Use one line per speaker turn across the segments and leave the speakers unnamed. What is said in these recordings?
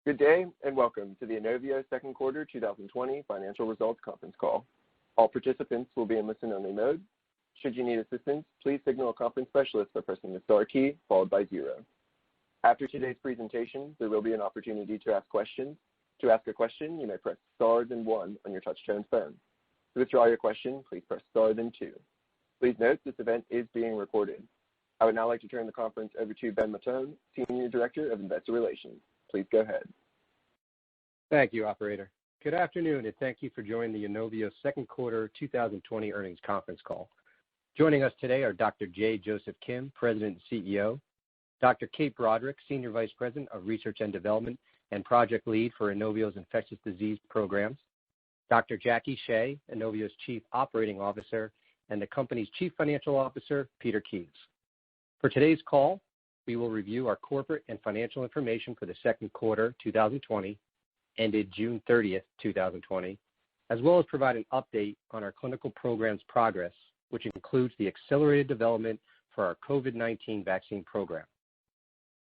Good day, and welcome to the Inovio second quarter 2020 financial results conference call. All participants will be in listen-only mode. Should you need assistance, please signal a conference specialist by pressing the star key followed by 0. After today's presentation, there will be an opportunity to ask questions. To ask a question, you may press star then 1 on your touch-tone phone. To withdraw your question, please press star then 2. Please note this event is being recorded. I would now like to turn the conference over to Ben Matone, Senior Director of Investor Relations. Please go ahead.
Thank you, operator. Good afternoon, and thank you for joining the Inovio second quarter 2020 earnings conference call. Joining us today are Dr. J. Joseph Kim, President and CEO, Dr. Kate Broderick, Senior Vice President of Research and Development and Project Lead for Inovio's infectious disease programs, Dr. Jackie Shea, Inovio's Chief Operating Officer, and the company's Chief Financial Officer, Peter Kies. For today's call, we will review our corporate and financial information for the second quarter 2020, ended June 30th, 2020, as well as provide an update on our clinical program's progress, which includes the accelerated development for our COVID-19 vaccine program.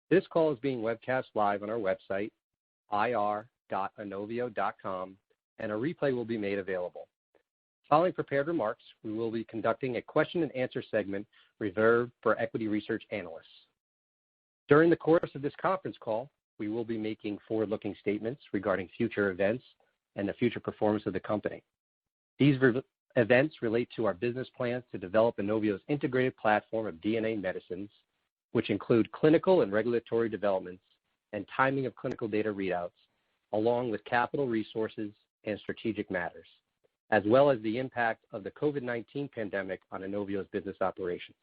This call is being webcast live on our website, ir.inovio.com, and a replay will be made available. Following prepared remarks, we will be conducting a question and answer segment reserved for equity research analysts. During the course of this conference call, we will be making forward-looking statements regarding future events and the future performance of the company. These events relate to our business plans to develop Inovio's integrated platform of DNA medicines, which include clinical and regulatory developments and timing of clinical data readouts, along with capital resources and strategic matters, as well as the impact of the COVID-19 pandemic on Inovio's business operations.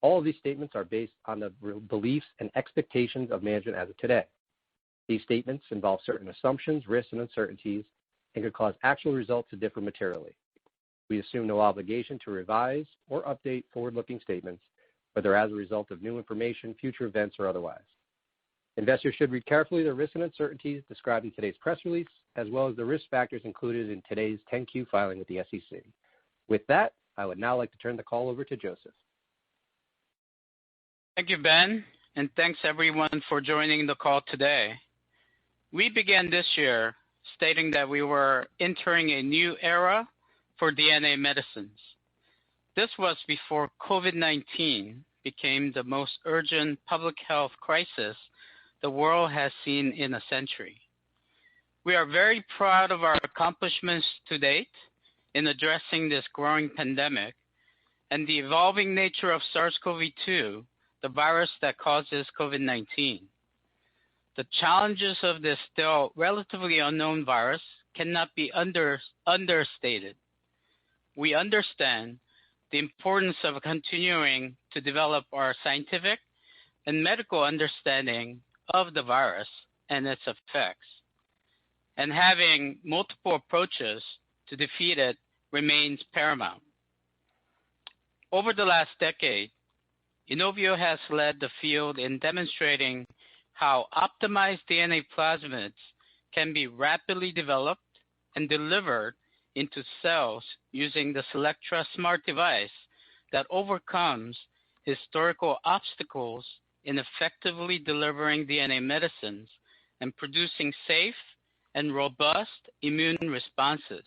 All of these statements are based on the beliefs and expectations of management as of today. These statements involve certain assumptions, risks, and uncertainties and could cause actual results to differ materially. We assume no obligation to revise or update forward-looking statements, whether as a result of new information, future events, or otherwise. Investors should read carefully the risks and uncertainties described in today's press release, as well as the risk factors included in today's 10-Q filing with the SEC. With that, I would now like to turn the call over to Joseph.
Thank you, Ben, and thanks everyone for joining the call today. We began this year stating that we were entering a new era for DNA medicines. This was before COVID-19 became the most urgent public health crisis the world has seen in a century. We are very proud of our accomplishments to date in addressing this growing pandemic and the evolving nature of SARS-CoV-2, the virus that causes COVID-19. The challenges of this still relatively unknown virus cannot be understated. We understand the importance of continuing to develop our scientific and medical understanding of the virus and its effects, and having multiple approaches to defeat it remains paramount. Over the last decade, Inovio has led the field in demonstrating how optimized DNA plasmids can be rapidly developed and delivered into cells using the Selectra Smart device that overcomes historical obstacles in effectively delivering DNA medicines and producing safe and robust immune responses.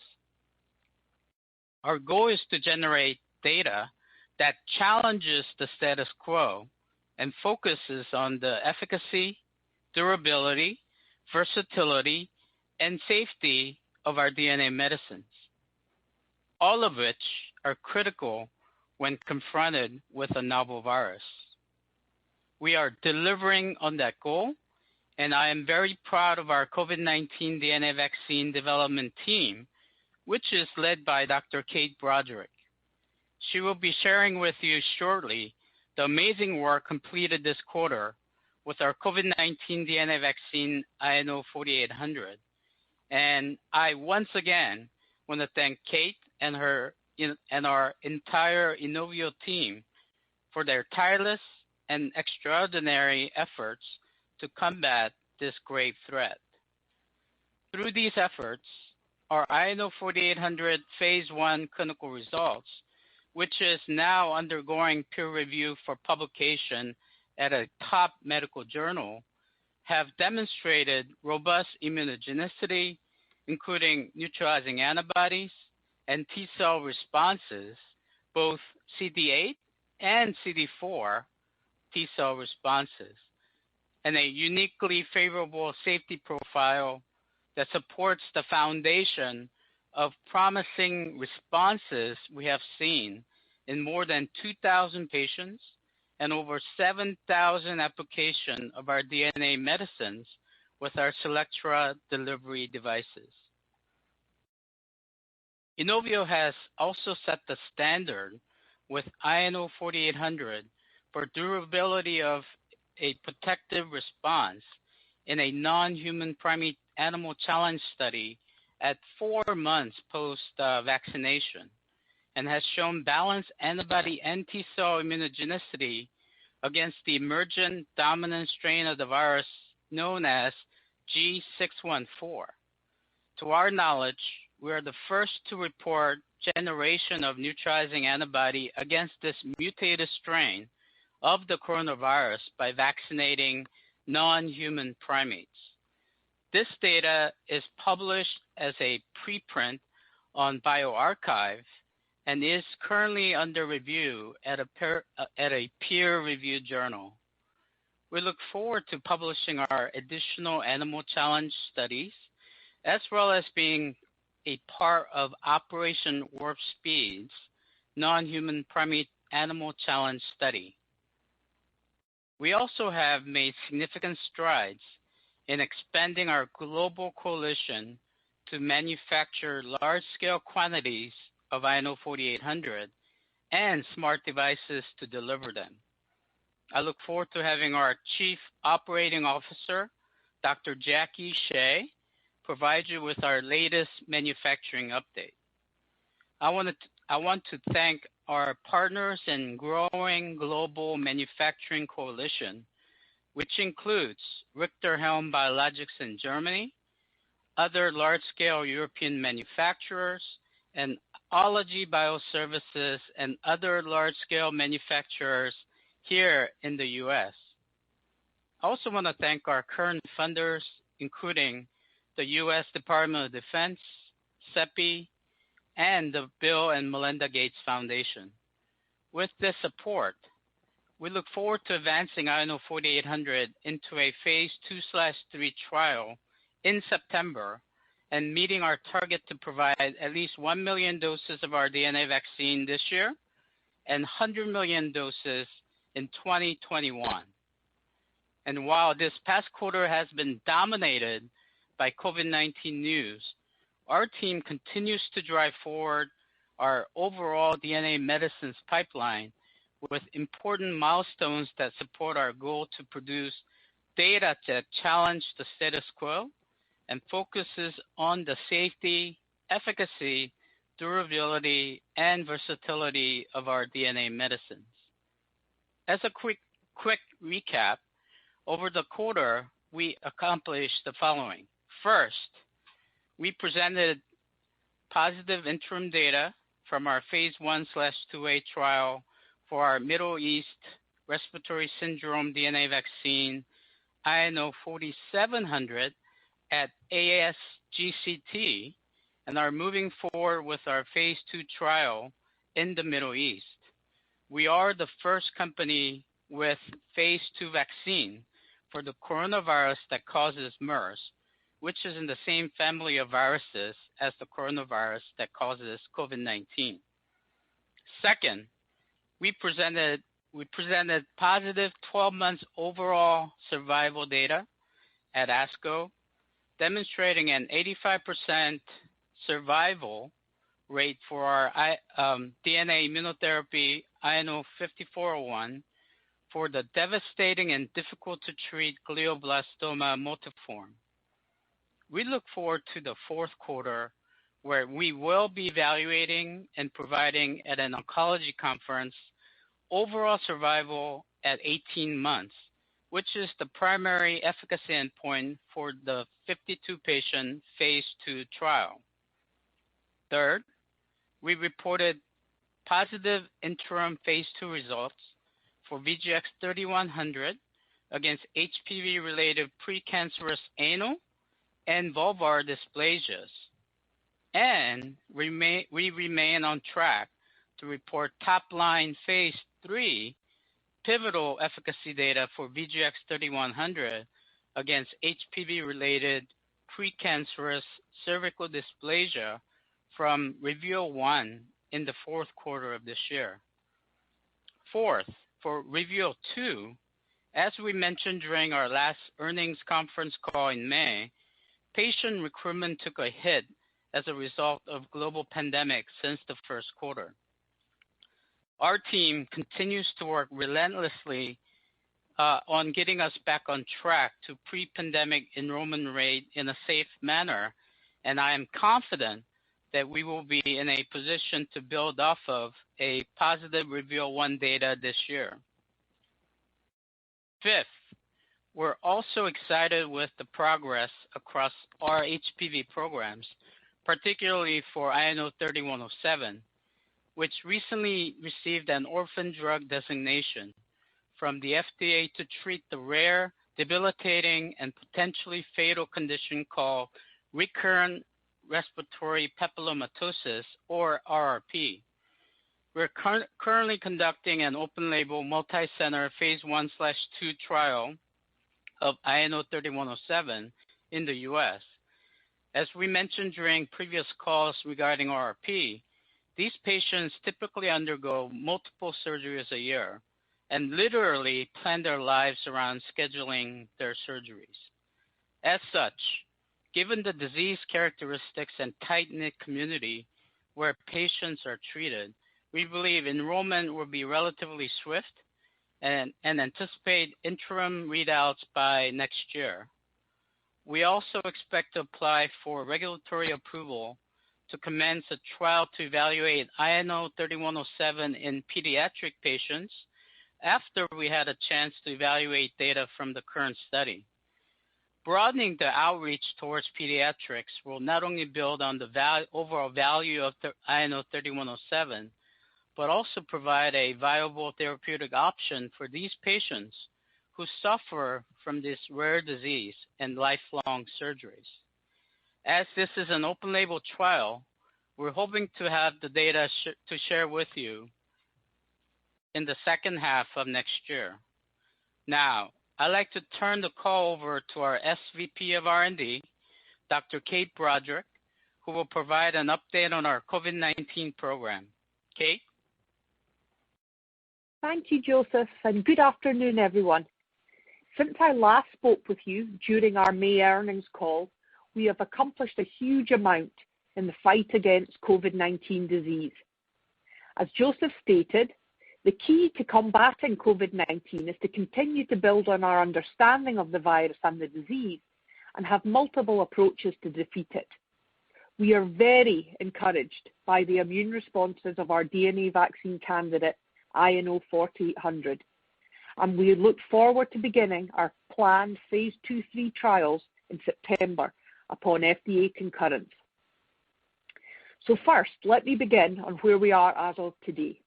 Our goal is to generate data that challenges the status quo and focuses on the efficacy, durability, versatility, and safety of our DNA medicines, all of which are critical when confronted with a novel virus. We are delivering on that goal, and I am very proud of our COVID-19 DNA vaccine development team, which is led by Dr. Kate Broderick. She will be sharing with you shortly the amazing work completed this quarter with our COVID-19 DNA vaccine INO 4800. And I once again want to thank Kate and our entire Inovio team for their tireless and extraordinary efforts to combat this grave threat. Through these efforts, our INO 4800 phase 1 clinical results, which is now undergoing peer review for publication at a top medical journal, have demonstrated robust immunogenicity, including neutralizing antibodies and T-cell responses, both CD8 and CD4 T-cell responses, and a uniquely favorable safety profile that supports the foundation of promising responses we have seen in more than 2,000 patients and over 7,000 applications of our DNA medicines with our Selectra delivery devices. Inovio has also set the standard with INO 4800 for durability of a protective response in a non-human primate animal challenge study at 4 months post-vaccination, and has shown balanced antibody and T-cell immunogenicity against the emergent dominant strain of the virus known as G614. To our knowledge, we are the first to report generation of neutralizing antibody against this mutated strain of the coronavirus by vaccinating non-human primates. This data is published as a preprint on bioRxiv and is currently under review at a peer-reviewed journal. We look forward to publishing our additional animal challenge studies, as well as being a part of Operation Warp Speed's non-human primate animal challenge study. We also have made significant strides in expanding our global coalition to manufacture large-scale quantities of INO 4800 and smart devices to deliver them. I look forward to having our Chief Operating Officer, Dr. Jackie Shea, provide you with our latest manufacturing update. I want to thank our partners in growing global manufacturing coalition, which includes Richter Helm Biologics in Germany, other large-scale European manufacturers, and Ology Bioservices and other large-scale manufacturers here in the U.S. I also want to thank our current funders, including the U.S. Department of Defense, CEPI, and the Bill and Melinda Gates Foundation. With this support, we look forward to advancing INO 4800 into a phase 2/3 trial in September and meeting our target to provide at least 1 million doses of our DNA vaccine this year and 100 million doses in 2021. And while this past quarter has been dominated by COVID-19 news, our team continues to drive forward our overall DNA medicines pipeline with important milestones that support our goal to produce data that challenge the status quo and focuses on the safety, efficacy, durability, and versatility of our DNA medicines. As a quick recap, over the quarter, we accomplished the following. First, we presented positive interim data from our phase 1/2A trial for our Middle East respiratory syndrome DNA vaccine, INO 4700, at ASGCT, and are moving forward with our phase 2 trial in the Middle East. We are the first company with phase 2 vaccine for the coronavirus that causes MERS, which is in the same family of viruses as the coronavirus that causes COVID-19. Second, we presented positive 12 months overall survival data at ASCO, demonstrating an 85% survival rate for our DNA immunotherapy INO 5401 for the devastating and difficult to treat glioblastoma multiforme. We look forward to the fourth quarter, where we will be evaluating and providing at an oncology conference overall survival at 18 months, which is the primary efficacy endpoint for the 52-patient phase 2 trial. Third, we reported positive interim phase 2 results for VGX-3100 against HPV-related precancerous anal and vulvar dysplasias. And we remain on track to report top-line phase 3 pivotal efficacy data for VGX-3100 against HPV-related precancerous cervical dysplasia from REVEAL-1 in the fourth quarter of this year. Fourth, for REVEAL-2, as we mentioned during our last earnings conference call in May, patient recruitment took a hit as a result of global pandemic since the first quarter. Our team continues to work relentlessly on getting us back on track to pre-pandemic enrollment rate in a safe manner, and I am confident that we will be in a position to build off of a positive REVEAL-1 data this year. Fifth, we're also excited with the progress across our HPV programs, particularly for INO 3107, which recently received an orphan drug designation from the FDA to treat the rare, debilitating, and potentially fatal condition called recurrent respiratory papillomatosis, or RRP. We're currently conducting an open-label, multi-center phase 1/2 trial of INO 3107 in the U.S. As we mentioned during previous calls regarding RRP, these patients typically undergo multiple surgeries a year and literally plan their lives around scheduling their surgeries. As such, given the disease characteristics and tight-knit community where patients are treated, we believe enrollment will be relatively swift and anticipate interim readouts by next year. We also expect to apply for regulatory approval to commence a trial to evaluate INO 3107 in pediatric patients after we had a chance to evaluate data from the current study. Broadening the outreach towards pediatrics will not only build on the overall value of the INO 3107, but also provide a viable therapeutic option for these patients who suffer from this rare disease and lifelong surgeries. As this is an open-label trial, we're hoping to have the data to share with you in the second half of next year. Now, I'd like to turn the call over to our SVP of R&D, Dr. Kate Broderick, who will provide an update on our COVID-19 program. Kate?
Thank you, Joseph, and good afternoon, everyone. Since I last spoke with you during our May earnings call, we have accomplished a huge amount in the fight against COVID-19 disease. As Joseph stated, the key to combating COVID-19 is to continue to build on our understanding of the virus and the disease and have multiple approaches to defeat it. We are very encouraged by the immune responses of our DNA vaccine candidate, INO 4800, and we look forward to beginning our planned phase 2/3 trials in September upon FDA concurrence. So first, let me begin on where we are as of today.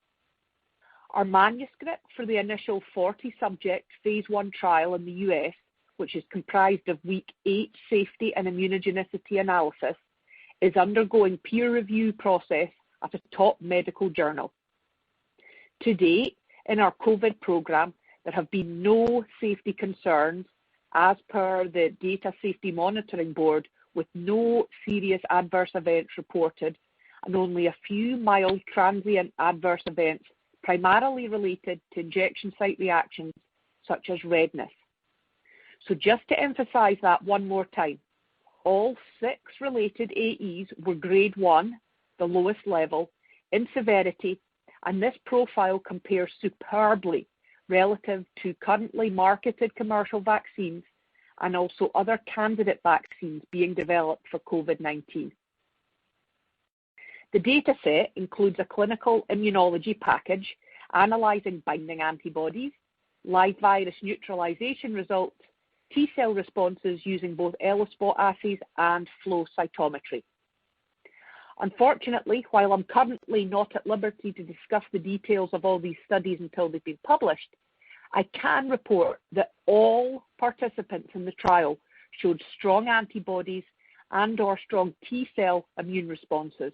Our manuscript for the initial 40-subject phase 1 trial in the US, which is comprised of week 8 safety and immunogenicity analysis, is undergoing peer review process at a top medical journal. To date, in our COVID program, there have been no safety concerns as per the Data Safety Monitoring Board, with no serious adverse events reported and only a few mild transient adverse events primarily related to injection site reactions such as redness. So just to emphasize that one more time, all 6 related AEs were grade 1, the lowest level, in severity, and this profile compares superbly relative to currently marketed commercial vaccines and also other candidate vaccines being developed for COVID-19. The data set includes a clinical immunology package analyzing binding antibodies, live virus neutralization results, T-cell responses using both ELISpot assays and flow cytometry. Unfortunately, while I'm currently not at liberty to discuss the details of all these studies until they've been published, I can report that all participants in the trial showed strong antibodies and/or strong T-cell immune responses.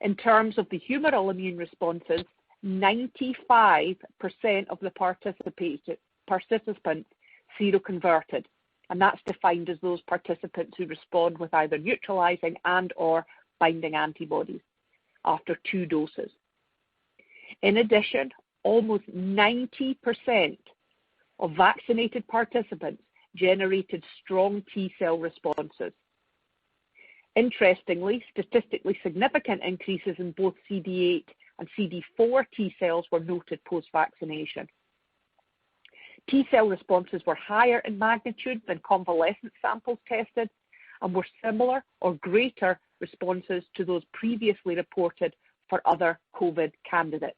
In terms of the humoral immune responses, 95% of the participants seroconverted, and that's defined as those participants who respond with either neutralizing and/or binding antibodies after 2 doses. In addition, almost 90% of vaccinated participants generated strong T-cell responses. Interestingly, statistically significant increases in both CD8 and CD4 T-cells were noted post-vaccination. T-cell responses were higher in magnitude than convalescent samples tested and were similar or greater responses to those previously reported for other COVID candidates.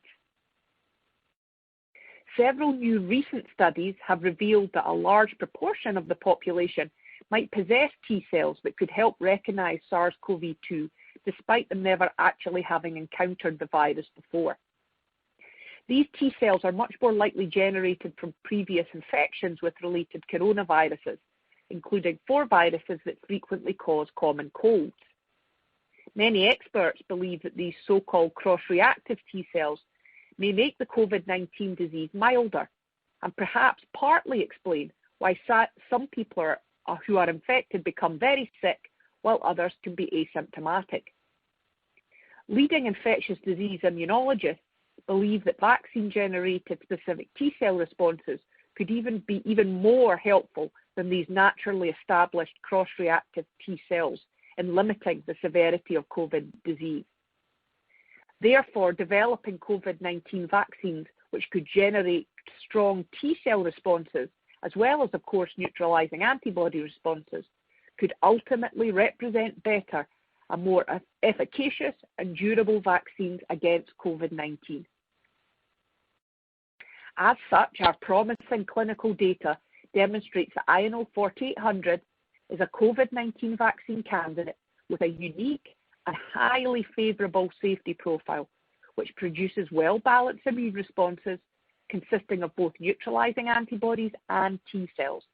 Several new recent studies have revealed that a large proportion of the population might possess T-cells that could help recognize SARS-CoV-2 despite them never actually having encountered the virus before. These T-cells are much more likely generated from previous infections with related coronaviruses, including 4 viruses that frequently cause common colds. Many experts believe that these so-called cross-reactive T-cells may make the COVID-19 disease milder and perhaps partly explain why some people who are infected become very sick while others can be asymptomatic. Leading infectious disease immunologists believe that vaccine-generated specific T-cell responses could even be more helpful than these naturally established cross-reactive T-cells in limiting the severity of COVID disease. Therefore, developing COVID-19 vaccines which could generate strong T-cell responses, as well as, of course, neutralizing antibody responses, could ultimately represent better and more efficacious and durable vaccines against COVID-19. As such, our promising clinical data demonstrates that INO 4800 is a COVID-19 vaccine candidate with a unique and highly favorable safety profile, which produces well-balanced immune responses consisting of both neutralizing antibodies and T-cells.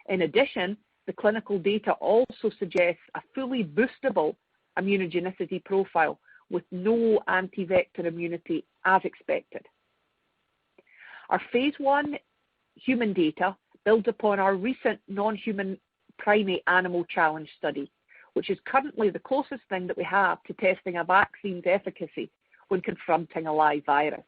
In addition, the clinical data also suggests a fully boostable immunogenicity profile with no anti-vector immunity as expected. Our phase 1 human data builds upon our recent non-human primate animal challenge study, which is currently the closest thing that we have to testing a vaccine's efficacy when confronting a live virus.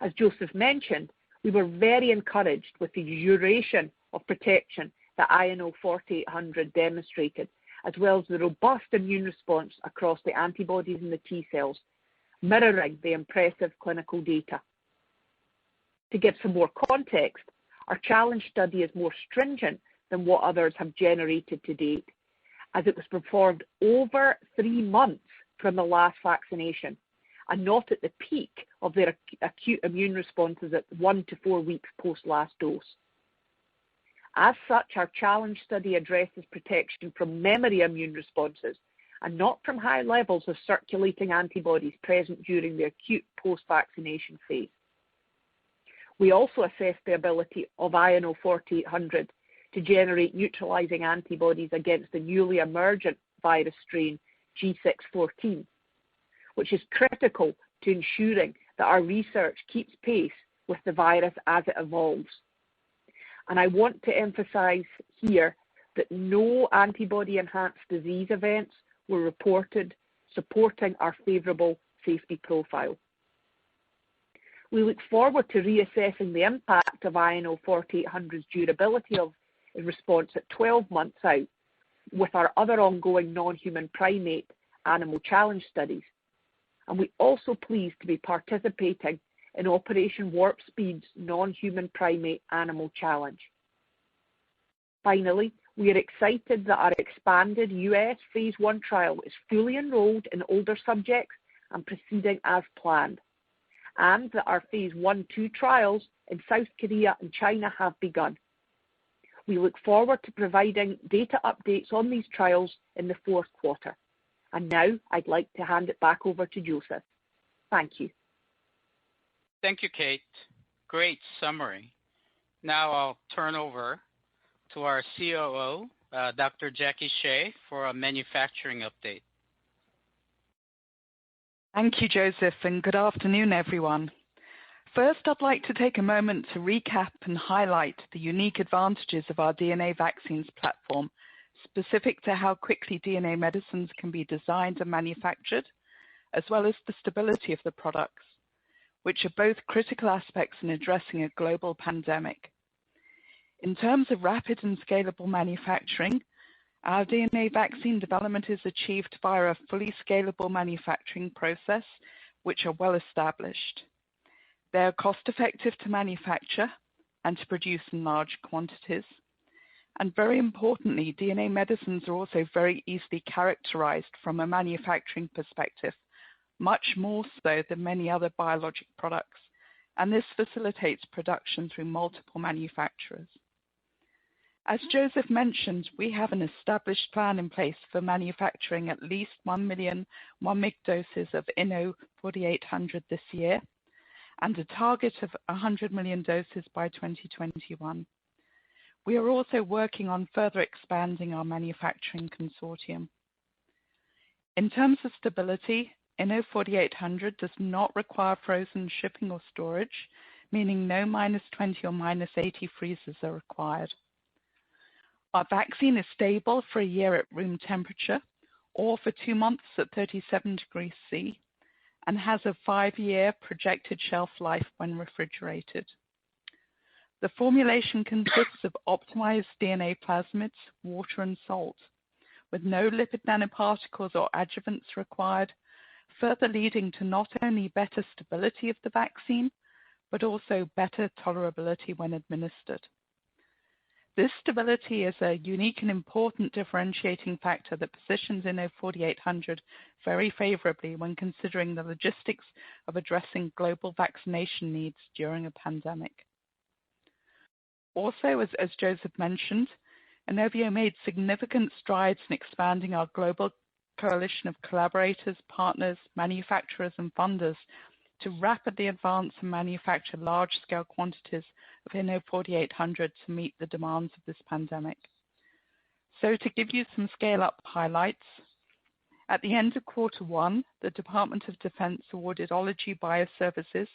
As Joseph mentioned, we were very encouraged with the duration of protection that INO 4800 demonstrated, as well as the robust immune response across the antibodies and the T-cells, mirroring the impressive clinical data. To give some more context, our challenge study is more stringent than what others have generated to date, as it was performed over 3 months from the last vaccination and not at the peak of their acute immune responses at 1 to 4 weeks post last dose. As such, our challenge study addresses protection from memory immune responses and not from high levels of circulating antibodies present during the acute post-vaccination phase. We also assessed the ability of INO 4800 to generate neutralizing antibodies against the newly emergent virus strain G614, which is critical to ensuring that our research keeps pace with the virus as it evolves. And I want to emphasize here that no antibody-enhanced disease events were reported, supporting our favorable safety profile. We look forward to reassessing the impact of INO 4800's durability of response at 12 months out with our other ongoing non-human primate animal challenge studies. And we're also pleased to be participating in Operation Warp Speed's non-human primate animal challenge. Finally, we are excited that our expanded US phase 1 trial is fully enrolled in older subjects and proceeding as planned, and that our phase 1/2 trials in South Korea and China have begun. We look forward to providing data updates on these trials in the 4th quarter. And now I'd like to hand it back over to Joseph. Thank you.
Thank you, Kate. great summary. Now I'll turn over to our COO, Dr. Jackie Shea, for a manufacturing update.
Thank you, Joseph, and good afternoon, everyone. First, I'd like to take a moment to recap and highlight the unique advantages of our DNA vaccines platform, specific to how quickly DNA medicines can be designed and manufactured, as well as the stability of the products, which are both critical aspects in addressing a global pandemic. In terms of rapid and scalable manufacturing, our DNA vaccine development is achieved via a fully scalable manufacturing process, which are well established. They are cost-effective to manufacture and to produce in large quantities. And very importantly, DNA medicines are also very easily characterized from a manufacturing perspective, much more so than many other biologic products, and this facilitates production through multiple manufacturers. As Joseph mentioned, we have an established plan in place for manufacturing at least 1 million 1 mg doses of INO 4800 this year, and a target of 100 million doses by 2021. We are also working on further expanding our manufacturing consortium. In terms of stability, INO 4800 does not require frozen shipping or storage, meaning no -20 or -80 freezers are required. Our vaccine is stable for a year at room temperature or for 2 months at 37 degrees C and has a 5-year projected shelf life when refrigerated. The formulation consists of optimized DNA plasmids, water and salt, with no lipid nanoparticles or adjuvants required, further leading to not only better stability of the vaccine, but also better tolerability when administered. This stability is a unique and important differentiating factor that positions INO 4800 very favorably when considering the logistics of addressing global vaccination needs during a pandemic. Also, as Joseph mentioned, Inovio made significant strides in expanding our global coalition of collaborators, partners, manufacturers, and funders to rapidly advance and manufacture large-scale quantities of INO 4800 to meet the demands of this pandemic. So to give you some scale-up highlights, at the end of Q1, the Department of Defense awarded Ology Bioservices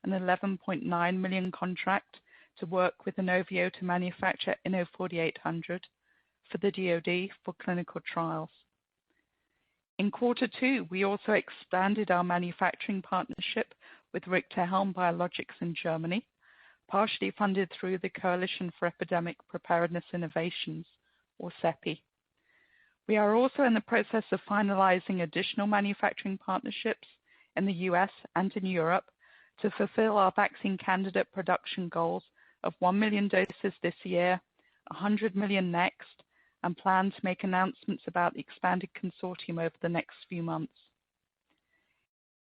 an $11.9 million contract to work with Inovio to manufacture INO 4800 for the DoD for clinical trials. In Q2, we also expanded our manufacturing partnership with Richter Helm Biologics in Germany, partially funded through the Coalition for Epidemic Preparedness Innovations, or CEPI. We are also in the process of finalizing additional manufacturing partnerships in the US and in Europe to fulfill our vaccine candidate production goals of 1 million doses this year, 100 million next, and plan to make announcements about the expanded consortium over the next few months.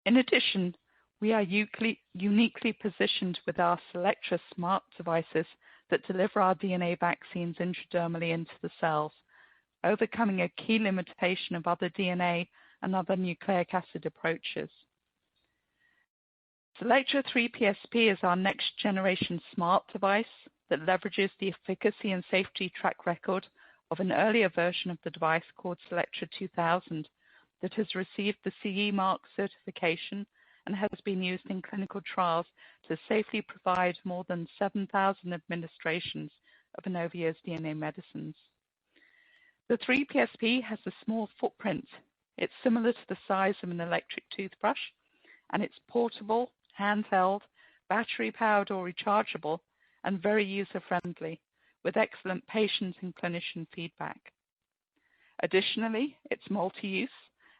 In addition, we are uniquely positioned with our Selectra smart devices that deliver our DNA vaccines intradermally into the cells, overcoming a key limitation of other DNA and other nucleic acid approaches. Selectra 3PSP is our next generation smart device that leverages the efficacy and safety track record of an earlier version of the device called Selectra 2000 that has received the CE mark certification and has been used in clinical trials to safely provide more than 7,000 administrations of Inovio's DNA medicines. The 3PSP has a small footprint. It's similar to the size of an electric toothbrush, and it's portable, handheld, battery-powered or rechargeable, and very user-friendly, with excellent patient and clinician feedback. Additionally, it's multi-use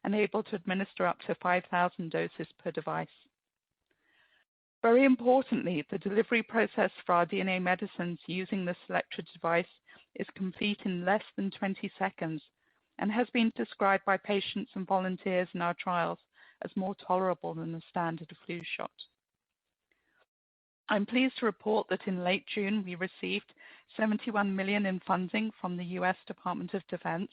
and able to administer up to 5,000 doses per device. Very importantly, the delivery process for our DNA medicines using the Selectra device is complete in less than 20 seconds and has been described by patients and volunteers in our trials as more tolerable than the standard flu shot. I'm pleased to report that in late June we received $71 million in funding from the US Department of Defense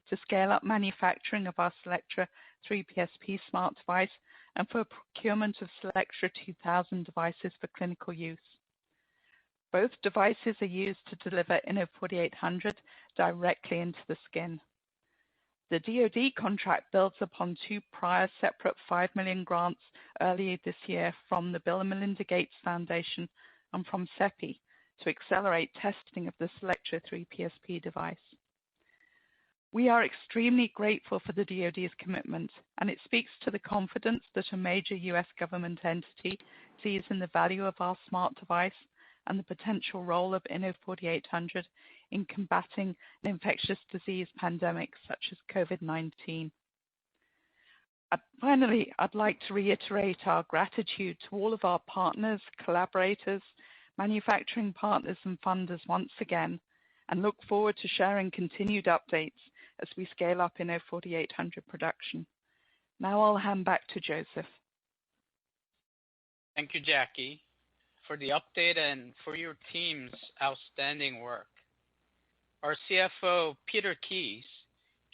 to scale up manufacturing of our Selectra 3PSP smart device and for procurement of Selectra 2000 devices for clinical use. Both devices are used to deliver INO 4800 directly into the skin. The DoD contract builds upon two prior separate $5 million grants earlier this year from the Bill and Melinda Gates Foundation and from CEPI to accelerate testing of the Selectra 3 PSP device. We are extremely grateful for the DoD's commitment, and it speaks to the confidence that a major U.S. government entity sees in the value of our smart device and the potential role of INO 4800 in combating an infectious disease pandemic such as COVID-19. Finally, I'd like to reiterate our gratitude to all of our partners, collaborators, manufacturing partners and funders once again, and look forward to sharing continued updates as we scale up INO 4800 production. Now I'll hand back to Joseph.
Thank you, Jackie, for the update and for your team's outstanding work. Our CFO, Peter Keys,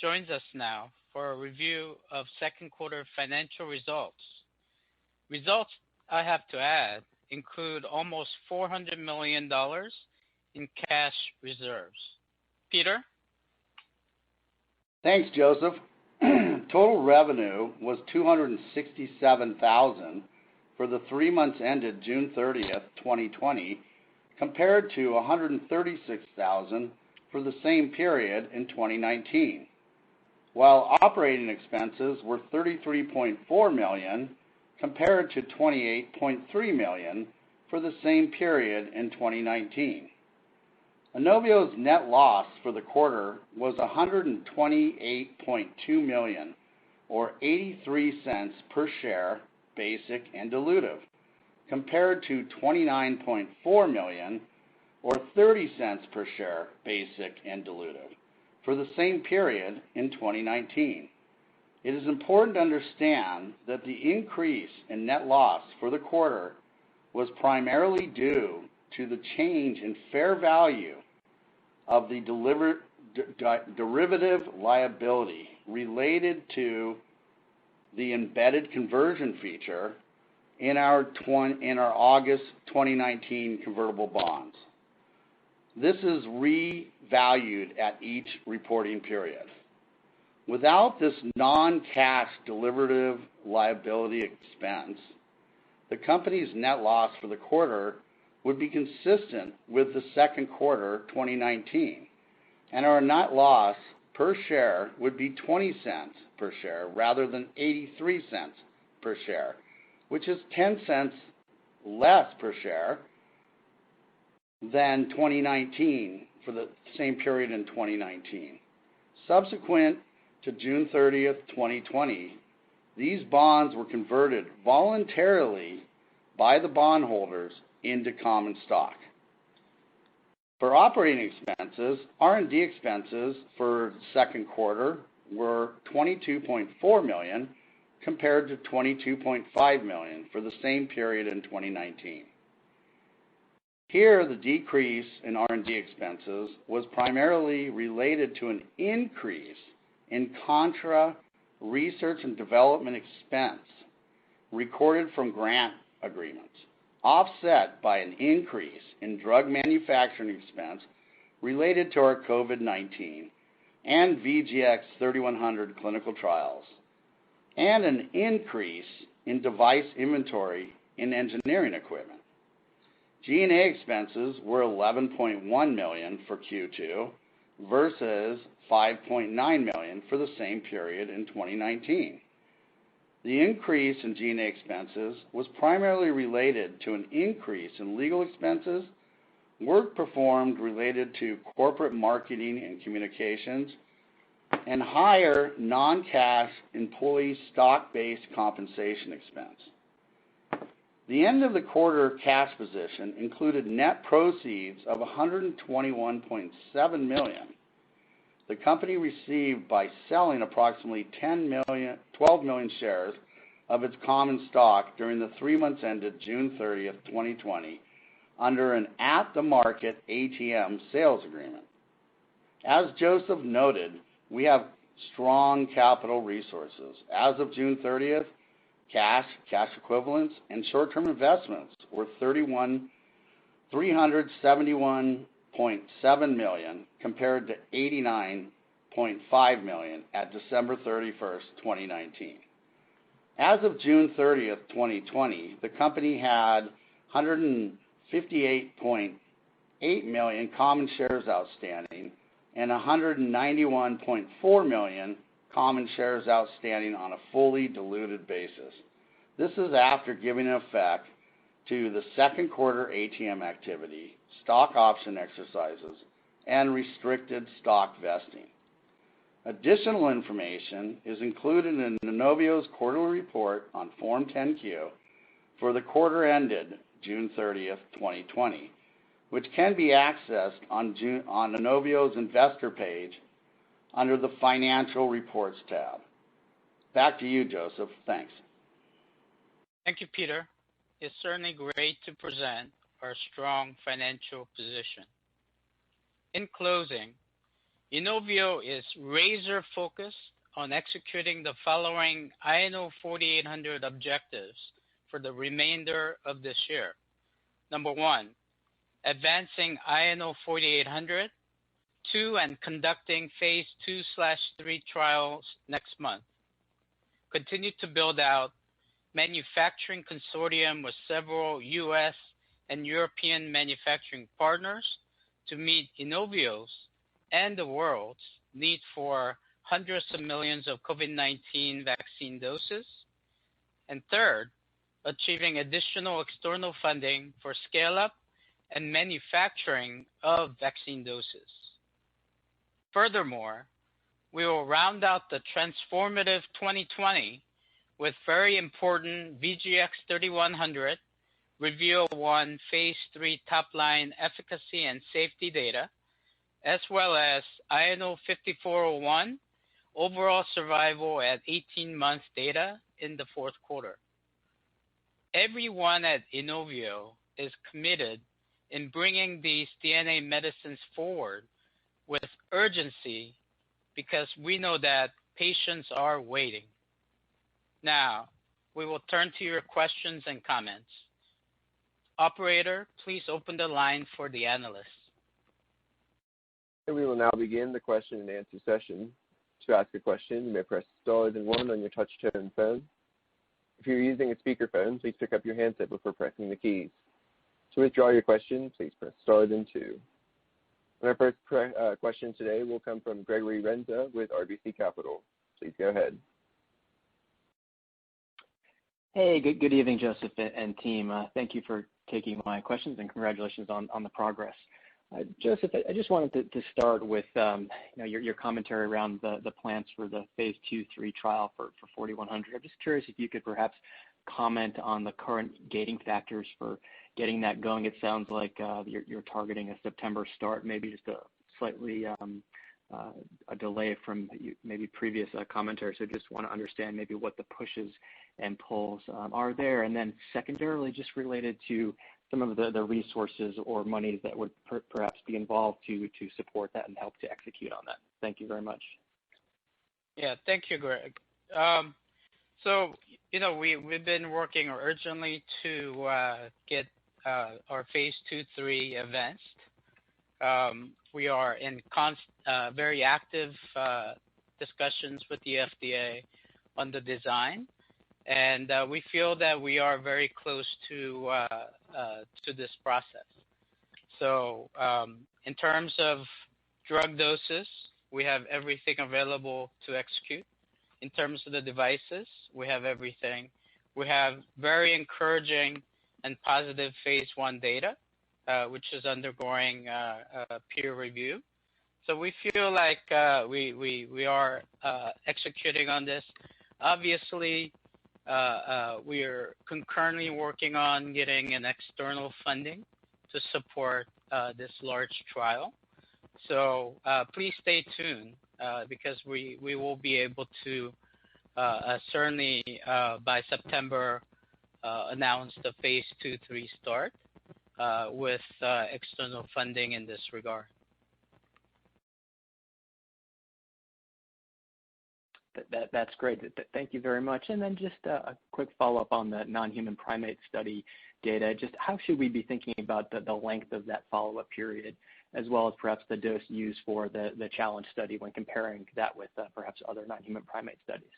joins us now for a review of second quarter financial results. Results, I have to add, include almost $400 million in cash reserves. Peter?
Thanks, Joseph. Total revenue was $267,000 for the 3 months ended June 30th, 2020, compared to $136,000 for the same period in 2019, while operating expenses were $33.4 million compared to $28.3 million for the same period in 2019. Inovio's net loss for the quarter was $128.2 million, or 83 cents per share, basic and dilutive, compared to $29.4 million, or 30 cents per share, basic and dilutive, for the same period in 2019. It is important to understand that the increase in net loss for the quarter was primarily due to the change in fair value of the derivative liability related to the embedded conversion feature in our August 2019 convertible bonds. This is revalued at each reporting period. Without this non-cash derivative liability expense, the company's net loss for the quarter would be consistent with the second quarter 2019, and our net loss per share would be 20 cents per share rather than 83 cents per share, which is 10 cents less per share than 2019 for the same period in 2019. Subsequent to June 30th, 2020, these bonds were converted voluntarily by the bondholders into common stock. For operating expenses, R&D expenses for the second quarter were $22.4 million compared to $22.5 million for the same period in 2019. Here, the decrease in R&D expenses was primarily related to an increase in contra research and development expense recorded from grant agreements, offset by an increase in drug manufacturing expense related to our COVID-19 and VGX 3100 clinical trials, and an increase in device inventory and engineering equipment. G&A expenses were $11.1 million for Q2 versus $5.9 million for the same period in 2019. The increase in G&A expenses was primarily related to an increase in legal expenses, work performed related to corporate marketing and communications, and higher non-cash employee stock-based compensation expense. The end of the quarter cash position included net proceeds of $121.7 million. The company received by selling approximately 12 million shares of its common stock during the 3 months ended June 30th, 2020, under an at-the-market ATM sales agreement. As Joseph noted, we have strong capital resources. As of June 30th, cash equivalents, and short-term investments were $31 $371.7 million compared to $89.5 million at December 31st, 2019. As of June 30th, 2020, the company had 158.8 million common shares outstanding and 191.4 million common shares outstanding on a fully diluted basis. This is after giving effect to the second quarter ATM activity, stock option exercises, and restricted stock vesting. Additional information is included in Inovio's quarterly report on Form 10-Q for the quarter ended June 30th, 2020, which can be accessed on Inovio's investor page under the Financial Reports tab. Back to you, Joseph. Thanks.
Thank you, Peter. It's certainly great to present our strong financial position. In closing, Inovio is razor focused on executing the following INO 4800 objectives for the remainder of this year. Number one, advancing INO 4800. 2, and conducting phase 2/3 trials next month. Continue to build out manufacturing consortium with several U.S. and European manufacturing partners to meet Inovio's and the world's need for hundreds of millions of COVID-19 vaccine doses. And third, achieving additional external funding for scale-up and manufacturing of vaccine doses. Furthermore, we will round out the transformative 2020 with very important VGX-3100 REVEAL-1 phase 3 top-line efficacy and safety data, as well as INO 5401 overall survival at 18 months data in the fourth quarter. Everyone at Inovio is committed in bringing these DNA medicines forward with urgency because we know that patients are waiting. Now, we will turn to your questions and comments. Operator, please open the line for the analysts.
We will now begin the question and answer session. To ask a question, you may press star then 1 on your touch-tone phone. If you're using a speakerphone, please pick up your handset before pressing the keys. To withdraw your question, please press star then 2. And our first question today will come from Gregory Renza with RBC Capital. Please go ahead.
Hey, good evening, Joseph and team. Thank you for taking my questions and congratulations on the progress. Joseph, I just wanted to start with your commentary around the plans for the phase 2/3 trial for 4100. I'm just curious if you could perhaps comment on the current gating factors for getting that going. It sounds like you're targeting a September start, maybe just a slightly a delay from maybe previous commentary. So just want to understand maybe what the pushes and pulls are there. And then secondarily, just related to some of the resources or monies that would perhaps be involved to support that and help to execute on that. Thank you very much.
Yeah, thank you, Greg. So, we've been working urgently to get our phase 2/3 advanced. We are in very active discussions with the FDA on the design, and we feel that we are very close to this process. So, in terms of drug doses, we have everything available to execute. In terms of the devices, we have everything. We have very encouraging and positive phase 1 data, which is undergoing peer review. So we feel like we are executing on this. Obviously, we are concurrently working on getting an external funding to support this large trial. So please stay tuned because we will be able to certainly by September announce the phase 2/3 start with external funding in this regard.
That's great. Thank you very much. And then just a quick follow-up on the non-human primate study data. Just how should we be thinking about the length of that follow-up period, as well as perhaps the dose used for the challenge study when comparing that with perhaps other non-human primate studies?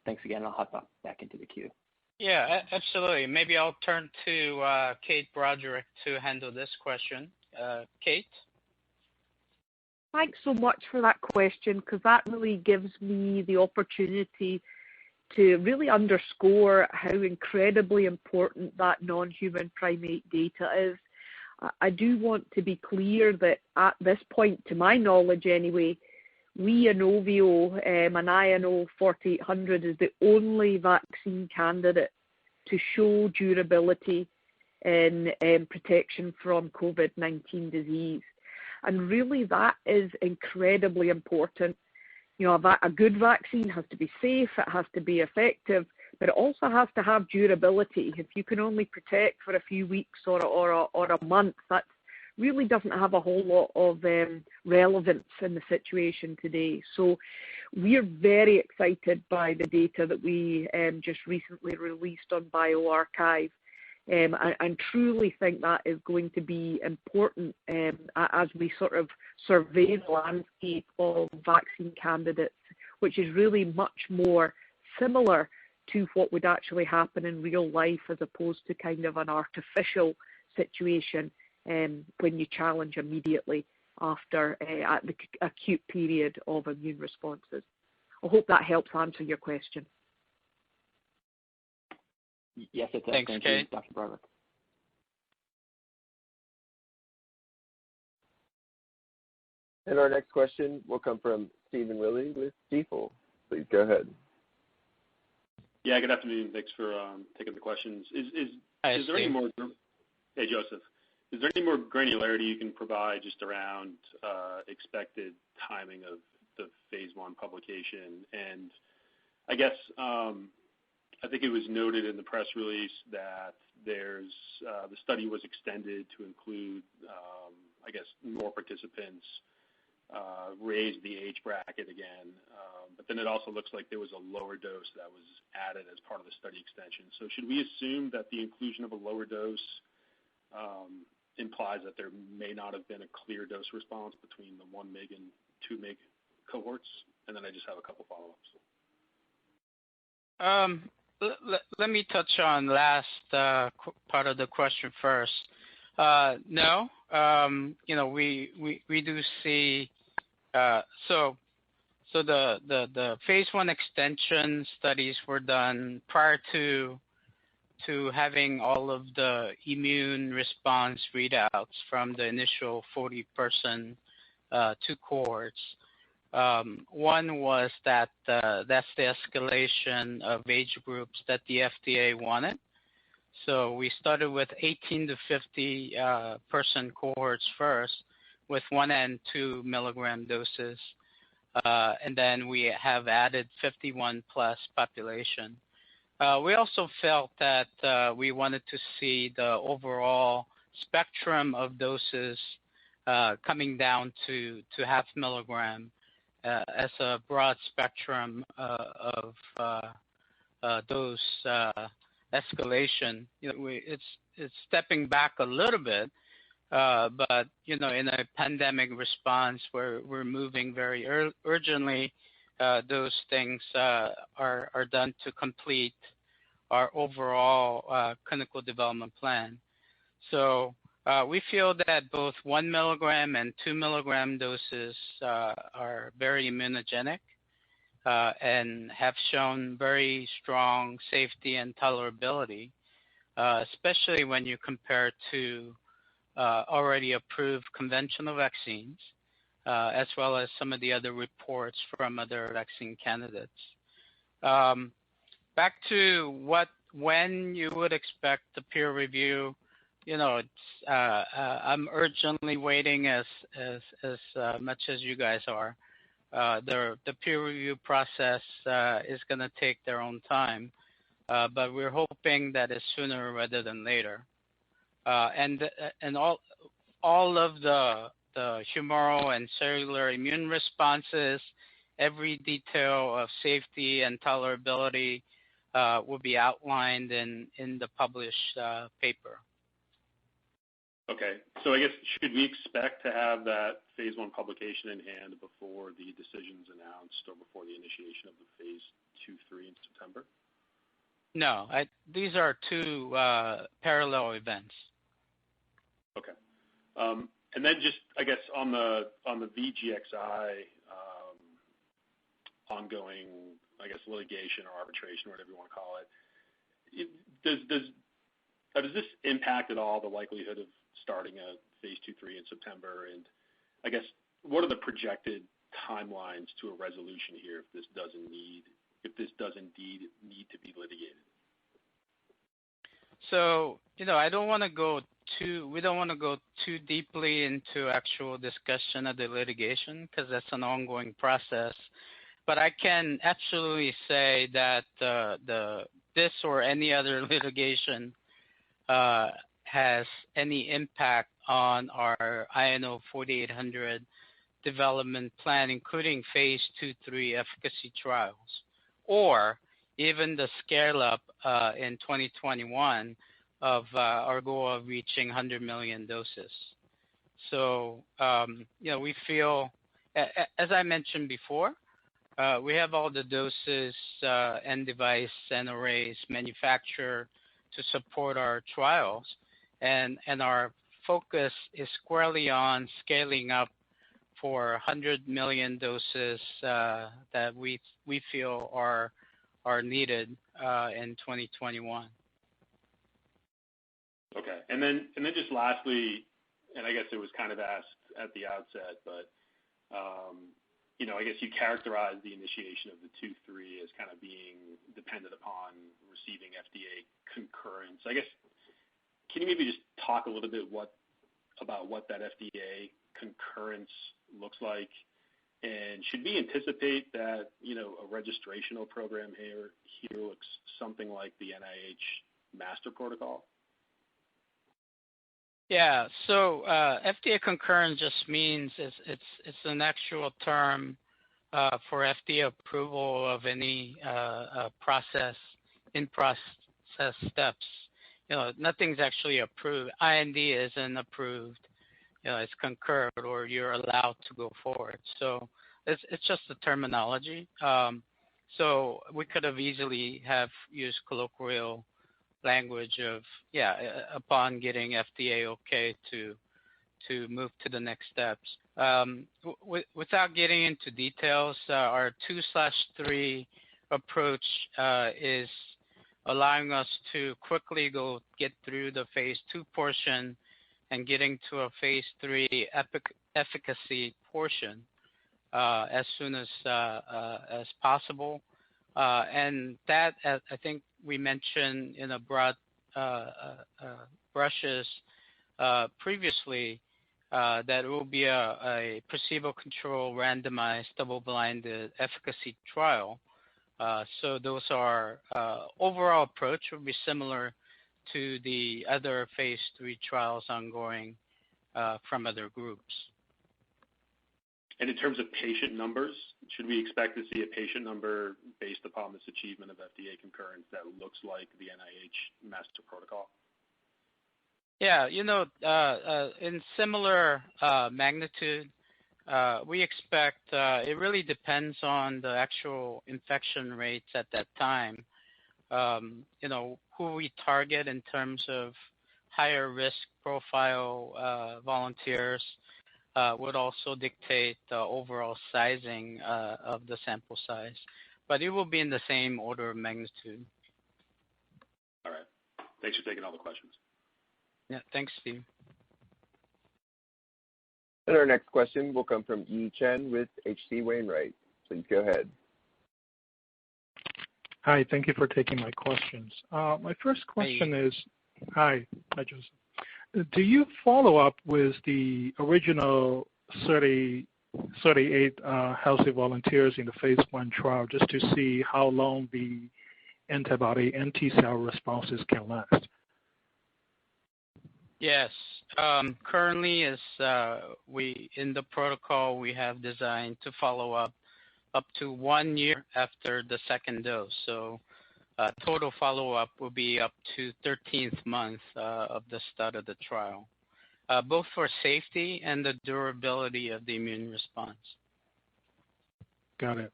Thanks again. I'll hop back into the queue.
Yeah, absolutely. Maybe I'll turn to Kate Broderick to handle this question. Kate?
Thanks so much for that question, because that really gives me the opportunity to really underscore how incredibly important that non-human primate data is. I do want to be clear that at this point, to my knowledge anyway, we Inovio and INO 4800 is the only vaccine candidate to show durability in protection from COVID-19 disease. And really that is incredibly important. You know, a good vaccine has to be safe, it has to be effective, but it also has to have durability. If you can only protect for a few weeks or a month, that really doesn't have a whole lot of relevance in the situation today. So we're very excited by the data that we just recently released on bioRxiv. And truly think that is going to be important as we sort of survey the landscape of vaccine candidates, which is really much more similar to what would actually happen in real life as opposed to kind of an artificial situation when you challenge immediately after at the acute period of immune responses. I hope that helps answer your question.
Yes, it does.
Thanks,
Thank
Kate.
you, Dr. Broderick.
And our next question will come from Stephen Willey with Stifel. Please go ahead.
Yeah, good afternoon. Thanks for taking the questions. Is there any more? Hey, Joseph. Is there any more granularity you can provide just around expected timing of the phase 1 publication? And I guess I think it was noted in the press release that there's the study was extended to include, I guess, more participants, raised the age bracket again, but then it also looks like there was a lower dose that was added as part of the study extension. So should we assume that the inclusion of a lower dose implies that there may not have been a clear dose response between the 1 mg and 2 mg cohorts? And then I just have a couple follow-ups.
Let me touch on last part of the question first. No, we do see so the phase 1 extension studies were done prior to having all of the immune response readouts from the initial 40-person 2 cohorts. One was that that's the escalation of age groups that the FDA wanted. So we started with 18 to 50 person cohorts first with 1 and 2 milligram doses. And then we have added 51 plus population. We also felt that we wanted to see the overall spectrum of doses coming down to half milligram as a broad spectrum of dose escalation. It's stepping back a little bit, but in a pandemic response, we're moving very urgently. Those things are done to complete our overall clinical development plan. So we feel that both 1 milligram and 2 milligram doses are very immunogenic and have shown very strong safety and tolerability, especially when you compare to already approved conventional vaccines, as well as some of the other reports from other vaccine candidates. Back to when you would expect the peer review, I'm urgently waiting as much as you guys are. The peer review process is going to take their own time, but we're hoping that it's sooner rather than later. And all of the humoral and cellular immune responses every detail of safety and tolerability will be outlined in the published paper.
Okay. So I guess should we expect to have that phase 1 publication in hand before the decision's announced or before the initiation of the phase 2/3 in September?
No, these are two parallel events.
Okay. And then just, I guess, on the VGXI ongoing, I guess, litigation or arbitration, or whatever you want to call it, does this impact at all the likelihood of starting a phase 2/3 in September? And I guess, what are the projected timelines to a resolution here if this does indeed need to be litigated?
So, we don't want to go too deeply into actual discussion of the litigation because that's an ongoing process. But I can absolutely say that this or any other litigation has any impact on our INO 4800 development plan, including phase 2/3 efficacy trials, or even the scale-up in 2021 of our goal of reaching 100 million doses. So, we feel, as I mentioned before, we have all the doses and device and arrays manufactured to support our trials, and our focus is squarely on scaling up for 100 million doses that we feel are needed in 2021.
Okay, and then just lastly, and I guess it was kind of asked at the outset, but I guess you characterize the initiation of the 2/3 as kind of being dependent upon receiving FDA concurrence. I guess, can you maybe just talk a little bit about what that FDA concurrence looks like? And should we anticipate that, a registrational program here looks something like the NIH master protocol?
Yeah, so FDA concurrence just means it's an actual term for FDA approval of any in-process steps. Nothing's actually approved. IND isn't approved. It's concurred or you're allowed to go forward. So it's just the terminology. So we could have easily have used colloquial language of, upon getting FDA okay to move to the next steps. Without getting into details, our 2/3 approach is allowing us to quickly get through the phase 2 portion and getting to a phase 3 efficacy portion as soon as possible. And that, I think we mentioned in a broad brushes previously, that it will be a placebo-controlled, randomized, double-blinded efficacy trial. So those are overall approach will be similar to the other phase 3 trials ongoing from other groups.
And in terms of patient numbers, should we expect to see a patient number based upon this achievement of FDA concurrence that looks like the NIH master protocol?
Yeah, in similar magnitude, we expect it really depends on the actual infection rates at that time. Who we target in terms of higher risk profile volunteers would also dictate the overall sizing of the sample size. But it will be in the same order of magnitude.
All right. Thanks for taking all the questions.
Yeah, thanks, Steve.
And our next question will come from Yi Chen with H.C. Wainwright. Please go ahead.
Hi, thank you for taking my questions. My first question is, hi, Joseph. Do you follow up with the original 38 healthy volunteers in the phase 1 trial just to see how long the antibody and T-cell responses can last?
Yes. Currently, in the protocol we have designed to follow up up to 1 year after the second dose. So total follow-up will be up to 13th month of the start of the trial, both for safety and the durability of the immune response.
Got it.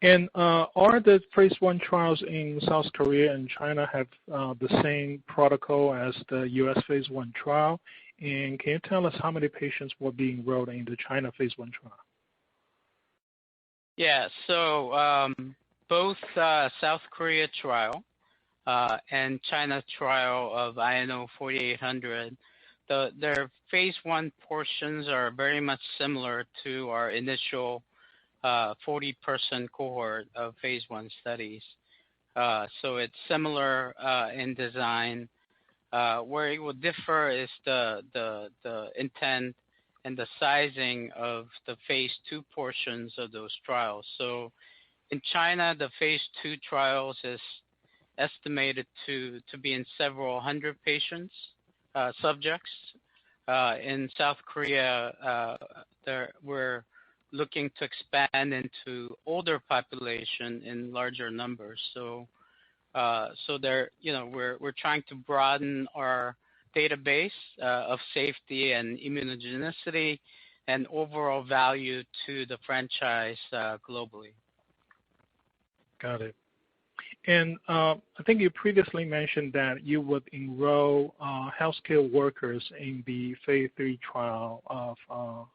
And are the phase 1 trials in South Korea and China have the same protocol as the U.S. phase 1 trial? And can you tell us how many patients will be enrolled in the China phase 1 trial?
Yeah, so both South Korea trial and China trial of INO 4800, their phase 1 portions are very much similar to our initial 40-person cohort of phase 1 studies. So it's similar in design. Where it will differ is the intent and the sizing of the phase 2 portions of those trials. So in China, the phase 2 trials is estimated to be in several hundred patients, subjects. In South Korea, we're looking to expand into older population in larger numbers. So there, we're trying to broaden our database of safety and immunogenicity and overall value to the franchise globally.
Got it. And I think you previously mentioned that you would enroll healthcare workers in the phase 3 trial of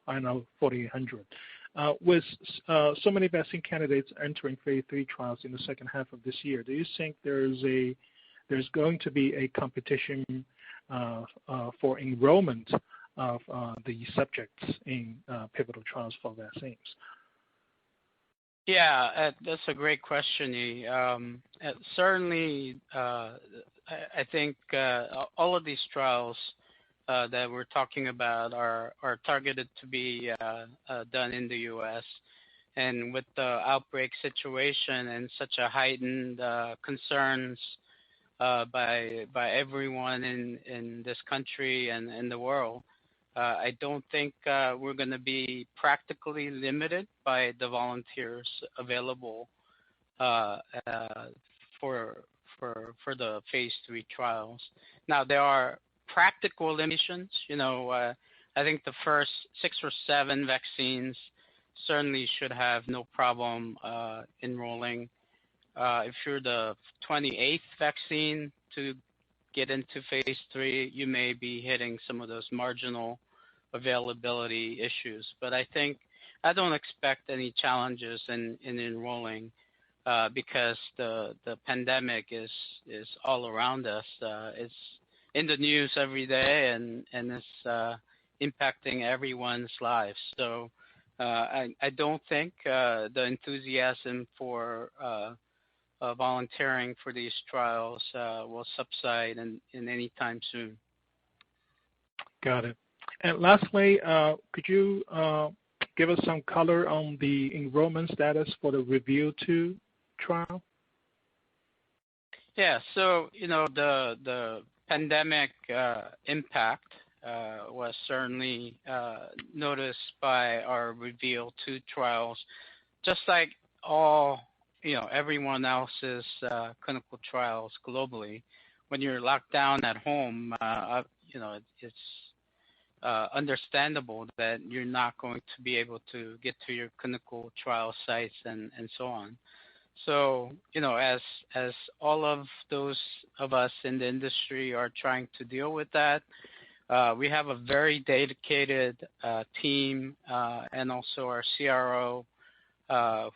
INO 4800. With so many vaccine candidates entering phase 3 trials in the second half of this year, do you think there's going to be a competition for enrollment of the subjects in pivotal trials for vaccines?
Yeah, that's a great question, Yi. Certainly, I think all of these trials that we're talking about are targeted to be done in the U.S. And with the outbreak situation and such a heightened concerns by everyone in this country and in the world, I don't think we're going to be practically limited by the volunteers available for the phase 3 trials. Now, there are practical limitations. I think the first 6 or 7 vaccines certainly should have no problem enrolling. If you're the 28th vaccine to get into phase 3, you may be hitting some of those marginal availability issues. But I don't expect any challenges in enrolling because the pandemic is all around us. It's in the news every day and it's impacting everyone's lives. So I don't think the enthusiasm for volunteering for these trials will subside in any time soon.
Got it. And lastly, could you give us some color on the enrollment status for the Review 2 trial?
Yeah, so the pandemic impact was certainly noticed by our Reveal 2 trials, just like everyone else's clinical trials globally. When you're locked down at home, it's understandable that you're not going to be able to get to your clinical trial sites and so on. So, as all of those of us in the industry are trying to deal with that, we have a very dedicated team and also our CRO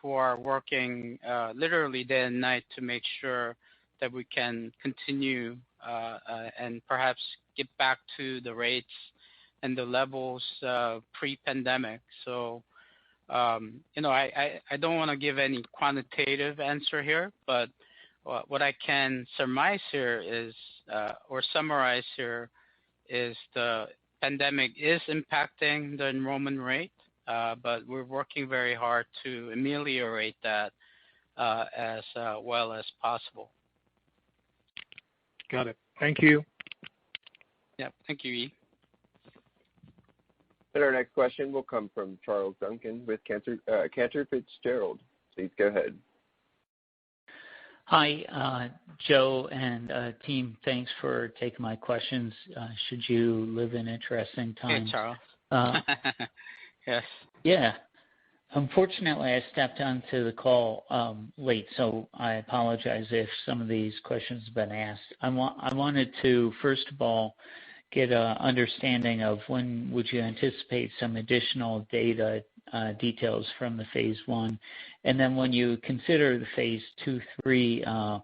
who are working literally day and night to make sure that we can continue and perhaps get back to the rates and the levels pre-pandemic. So, I don't want to give any quantitative answer here, but what I can surmise here is, or summarize here, is the pandemic is impacting the enrollment rate, but we're working very hard to ameliorate that as well as possible.
Got it. Thank you.
Yeah, thank you, Yi.
And our next question will come from Charles Duncan with Cantor Fitzgerald. Please go ahead.
Hi, Joe and team. Thanks for taking my questions. Should you live in interesting times?
Hey, Charles. Yes.
Yeah. Unfortunately, I stepped onto the call late, so I apologize if some of these questions have been asked. I wanted to, first of all, get an understanding of when would you anticipate some additional data details from the phase 1, and then when you consider the phase 2-3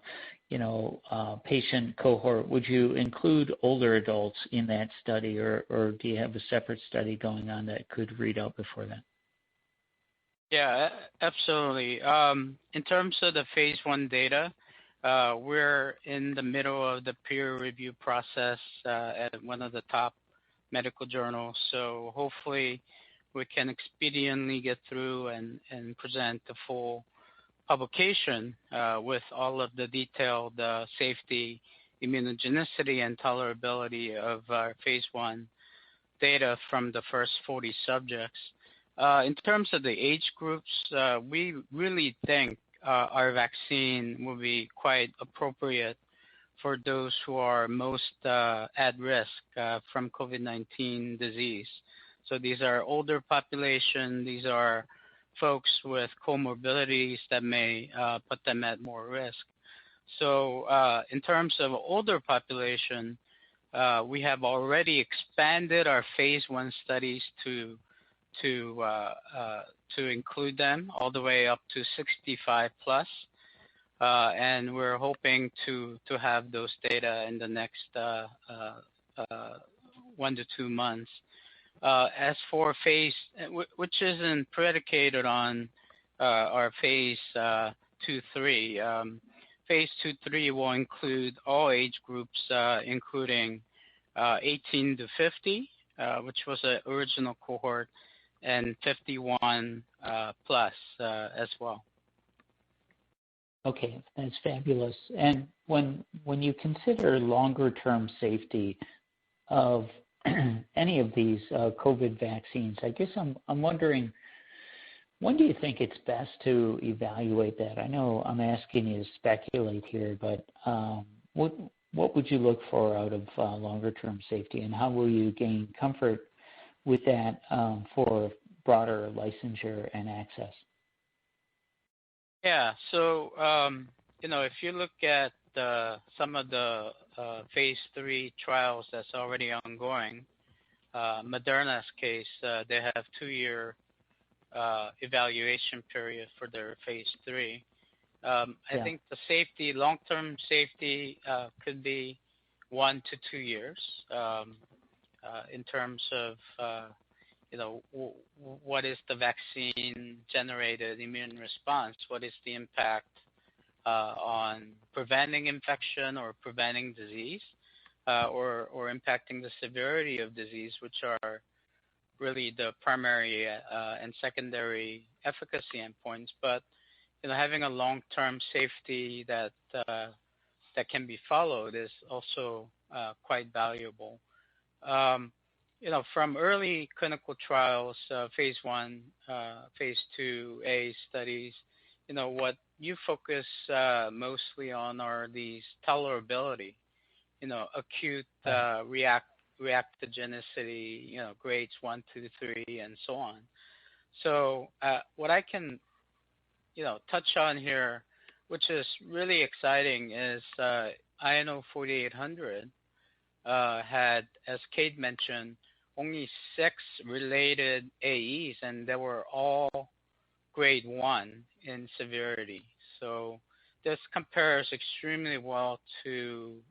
patient cohort, would you include older adults in that study, or do you have a separate study going on that could read out before that?
Yeah, absolutely. In terms of the phase 1 data, we're in the middle of the peer review process at one of the top medical journals. So hopefully we can expediently get through and present the full publication with all of the detailed safety, immunogenicity, and tolerability of our phase 1 data from the first 40 subjects. In terms of the age groups, we really think our vaccine will be quite appropriate for those who are most at risk from COVID-19 disease. So these are older population. These are folks with comorbidities that may put them at more risk. So in terms of older population, we have already expanded our phase 1 studies to include them all the way up to 65 plus, and we're hoping to have those data in the next 1 to 2 months. As for phase, which isn't predicated on our phase 2-3, phase 2-3 will include all age groups, including 18 to 50, which was the original cohort, and 51 plus as well.
Okay, that's fabulous. And when you consider longer-term safety of any of these COVID vaccines, I guess I'm wondering, when do you think it's best to evaluate that? I know I'm asking you to speculate here, but what would you look for out of longer-term safety, and how will you gain comfort with that for broader licensure and access?
Yeah, so if you look at some of the phase 3 trials that's already ongoing, Moderna's case, they have 2-year evaluation period for their phase 3. I think the safety, long-term safety, could be 1 to 2 years in terms of what is the vaccine-generated immune response? What is the impact on preventing infection or preventing disease, or impacting the severity of disease, which are really the primary and secondary efficacy endpoints. But having a long-term safety that can be followed is also quite valuable. From early clinical trials, phase 1, phase 2A studies, what you focus mostly on are these tolerability, acute reactogenicity, grades 1, 2, 3, and so on. So what I can, touch on here, which is really exciting, is INO 4800 had, as Kate mentioned, only 6 related AEs, and they were all grade 1 in severity. So this compares extremely well to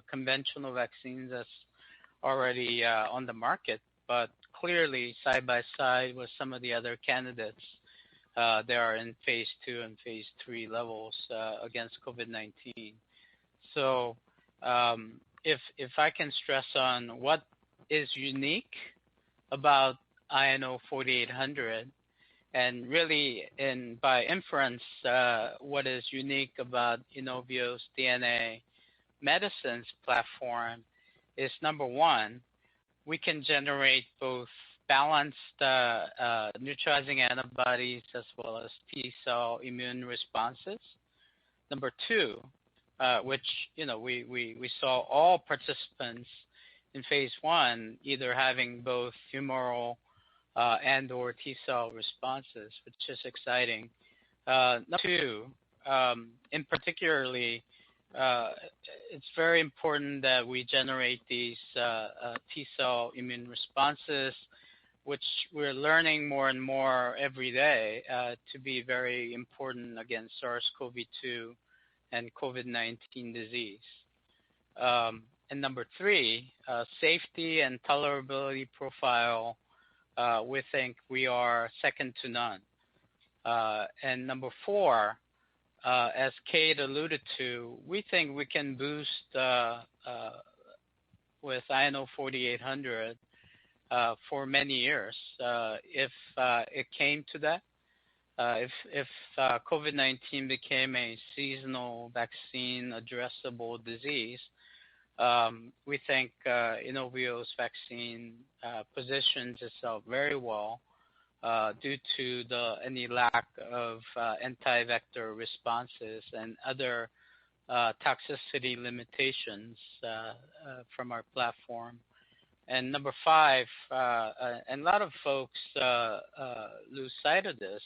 conventional vaccines that's already on the market, but clearly side by side with some of the other candidates, they are in phase 2 and phase 3 levels against COVID-19. So if I can stress on what is unique about INO 4800, and really by inference, what is unique about Inovio's DNA medicines platform is, number one, we can generate both balanced neutralizing antibodies as well as T-cell immune responses. Number two, which we saw all participants in phase 1 either having both humoral and/or T-cell responses, which is exciting. Number two, in particularly, it's very important that we generate these T-cell immune responses, which we're learning more and more every day to be very important against SARS-CoV-2 and COVID-19 disease. And number three, safety and tolerability profile, we think we are second to none. And number four, as Kate alluded to, we think we can boost with INO 4800 for many years if it came to that. If COVID-19 became a seasonal vaccine addressable disease, we think Inovio's vaccine positions itself very well due to any lack of anti-vector responses and other toxicity limitations from our platform. And number five, and a lot of folks lose sight of this,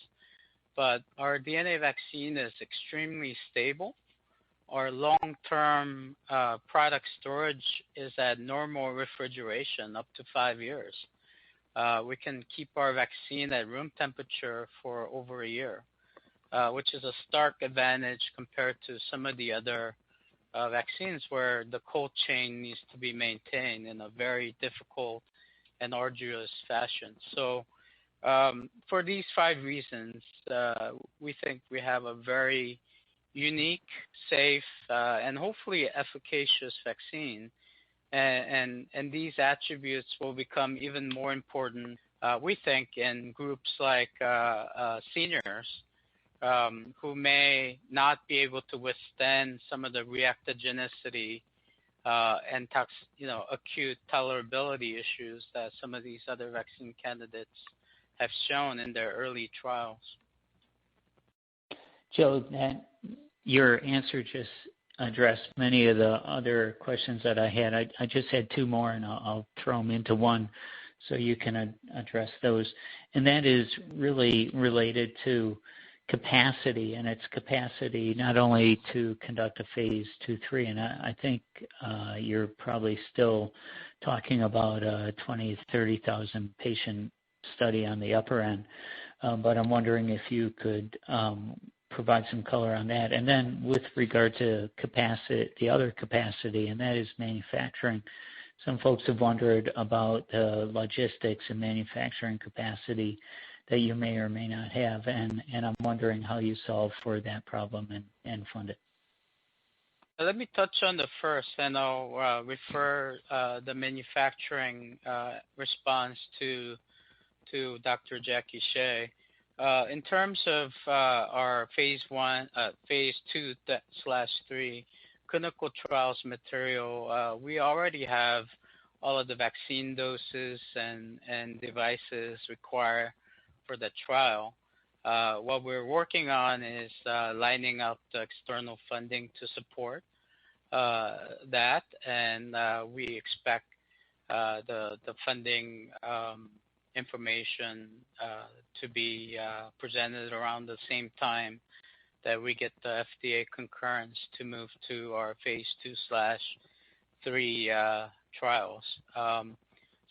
but our DNA vaccine is extremely stable. Our long-term product storage is at normal refrigeration up to 5 years. We can keep our vaccine at room temperature for over a year, which is a stark advantage compared to some of the other vaccines where the cold chain needs to be maintained in a very difficult and arduous fashion. So for these 5 reasons, we think we have a very unique, safe, and hopefully efficacious vaccine. And these attributes will become even more important, we think, in groups like seniors who may not be able to withstand some of the reactogenicity and acute tolerability issues that some of these other vaccine candidates have shown in their early trials.
Joe, your answer just addressed many of the other questions that I had. I just had 2 more, and I'll throw them into one so you can address those. And that is really related to capacity, and its capacity not only to conduct a phase 2-3, and I think you're probably still talking about a 20,000 to 30,000 patient study on the upper end, but I'm wondering if you could provide some color on that. And then with regard to capacity, the other capacity, and that is manufacturing. Some folks have wondered about the logistics and manufacturing capacity that you may or may not have, and I'm wondering how you solve for that problem and fund it.
Let me touch on the first, and I'll refer the manufacturing response to Dr. Jackie Shea. In terms of our phase 2/3 clinical trials material, we already have all of the vaccine doses and devices required for the trial. What we're working on is lining up the external funding to support that, and we expect the funding information to be presented around the same time that we get the FDA concurrence to move to our phase 2/3 trials.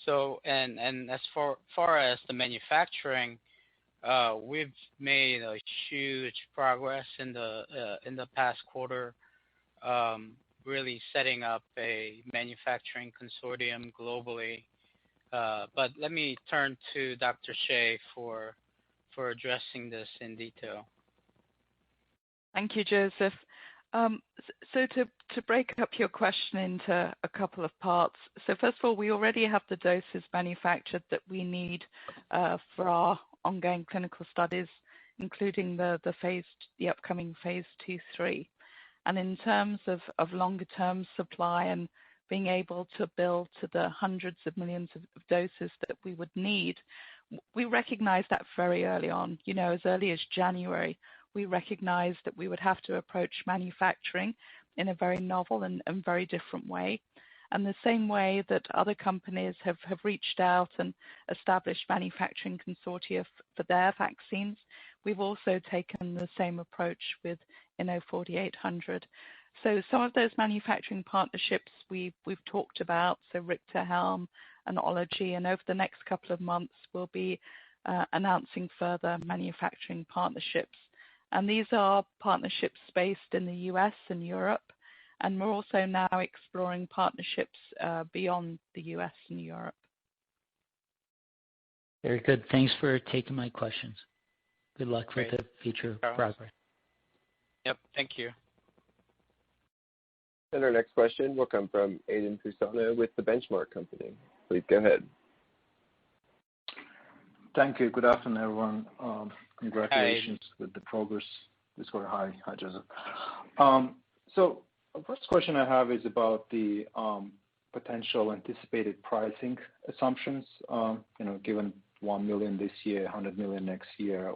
So, and as far as the manufacturing, we've made a huge progress in the past quarter, really setting up a manufacturing consortium globally. But let me turn to Dr. Shea for addressing this in detail.
Thank you, Joseph. So to break up your question into a couple of parts. So first of all, we already have the doses manufactured that we need for our ongoing clinical studies, including the upcoming phase 2/3. And in terms of longer term supply and being able to build to the hundreds of millions of doses that we would need, we recognized that very early on. As early as January, we recognized that we would have to approach manufacturing in a very novel and very different way. And the same way that other companies have reached out and established manufacturing consortia for their vaccines, we've also taken the same approach with INO 4800. So some of those manufacturing partnerships we've talked about, so Richter Helm and Ology, and over the next couple of months we'll be announcing further manufacturing partnerships. And these are partnerships based in the US and Europe, and we're also now exploring partnerships beyond the US and Europe.
Very good. Thanks for taking my questions. Good luck
Great.
with the future progress.
Yep, thank you.
And our next question will come from Aiden Fusano with the Benchmark Company. Please go ahead.
Thank you. Good afternoon, everyone. Congratulations with the progress this quarter. Hi, Joseph. So the first question I have is about the potential anticipated pricing assumptions, given $1 million this year, $100 million next year,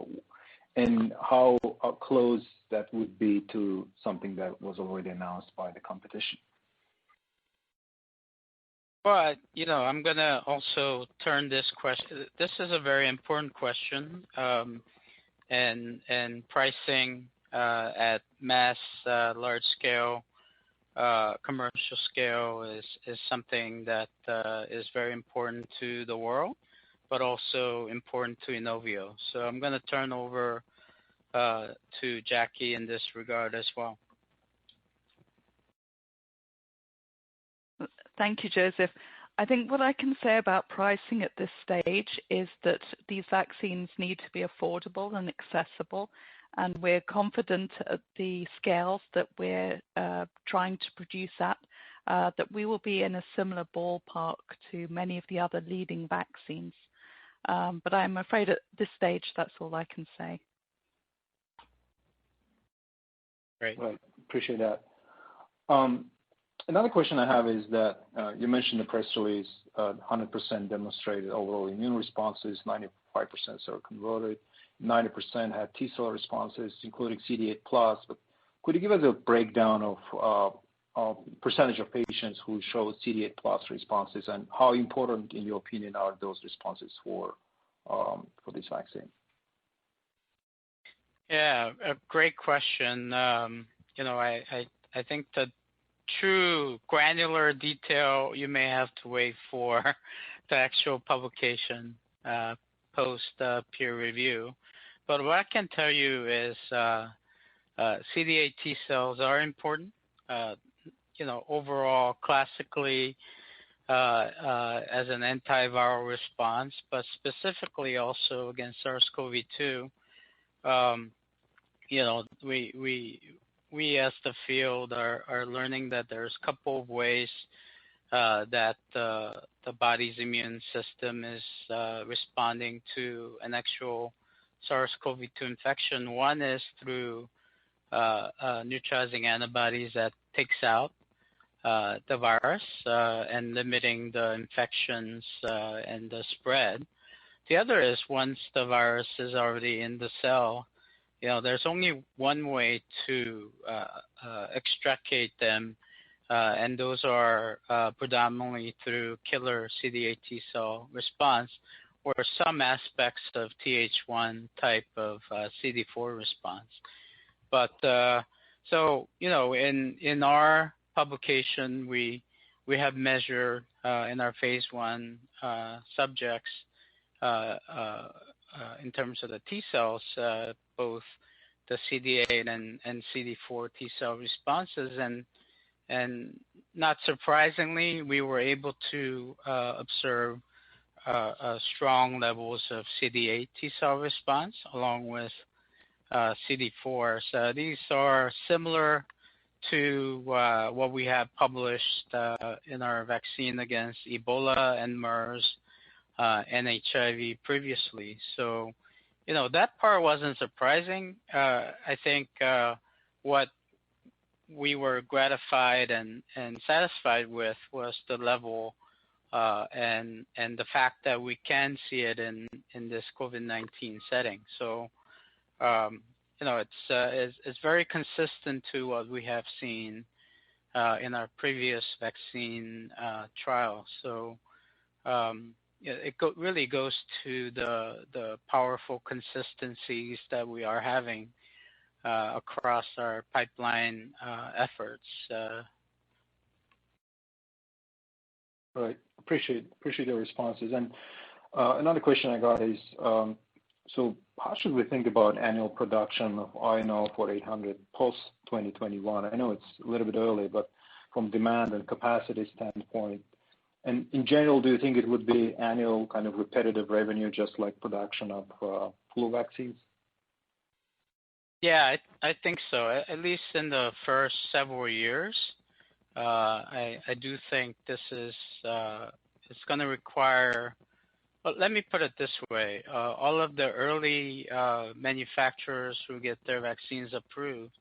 and how close that would be to something that was already announced by the competition.
Well, I'm going to also turn this question. This is a very important question, and pricing at mass, large scale, commercial scale is something that is very important to the world, but also important to Inovio. So I'm going to turn over to Jackie in this regard as well.
Thank you, Joseph. I think what I can say about pricing at this stage is that these vaccines need to be affordable and accessible, and we're confident at the scales that we're trying to produce at, that we will be in a similar ballpark to many of the other leading vaccines. But I'm afraid at this stage, that's all I can say.
Great.
Right. Appreciate that. Another question I have is that you mentioned the press release, 100% demonstrated overall immune responses, 95% seroconverted, 90% had T-cell responses, including CD8+. But could you give us a breakdown of percentage of patients who show CD8+ responses, and how important, in your opinion, are those responses for this vaccine?
Yeah, a great question. I think the true granular detail you may have to wait for the actual publication post peer review. But what I can tell you is CD8 T cells are important. Overall, classically as an antiviral response, but specifically also against SARS-CoV-2. We as the field are learning that there's a couple of ways that the body's immune system is responding to an actual SARS-CoV-2 infection. One is through neutralizing antibodies that takes out the virus and limiting the infections and the spread. The other is once the virus is already in the cell, there's only one way to extricate them, and those are predominantly through killer CD8 T cell response or some aspects of Th1 type of CD4 response. But in our publication, we have measured in our phase 1 subjects in terms of the T cells, both the CD8 and CD4 T cell responses, and not surprisingly, we were able to observe strong levels of CD8 T cell response along with CD4. So these are similar to what we have published in our vaccine against Ebola and MERS and HIV previously. So, that part wasn't surprising. I think what we were gratified and satisfied with was the level and the fact that we can see it in this COVID-19 setting. So, it's very consistent to what we have seen in our previous vaccine trials. So, it really goes to the powerful consistencies that we are having across our pipeline efforts.
Right. Appreciate your responses. And another question I got is, so how should we think about annual production of INO 4800 post 2021? I know it's a little bit early, but from demand and capacity standpoint, and in general, do you think it would be annual kind of repetitive revenue, just like production of flu vaccines?
Yeah, I think so. At least in the first several years, I do think this is it's going to require. Well, let me put it this way: all of the early manufacturers who get their vaccines approved,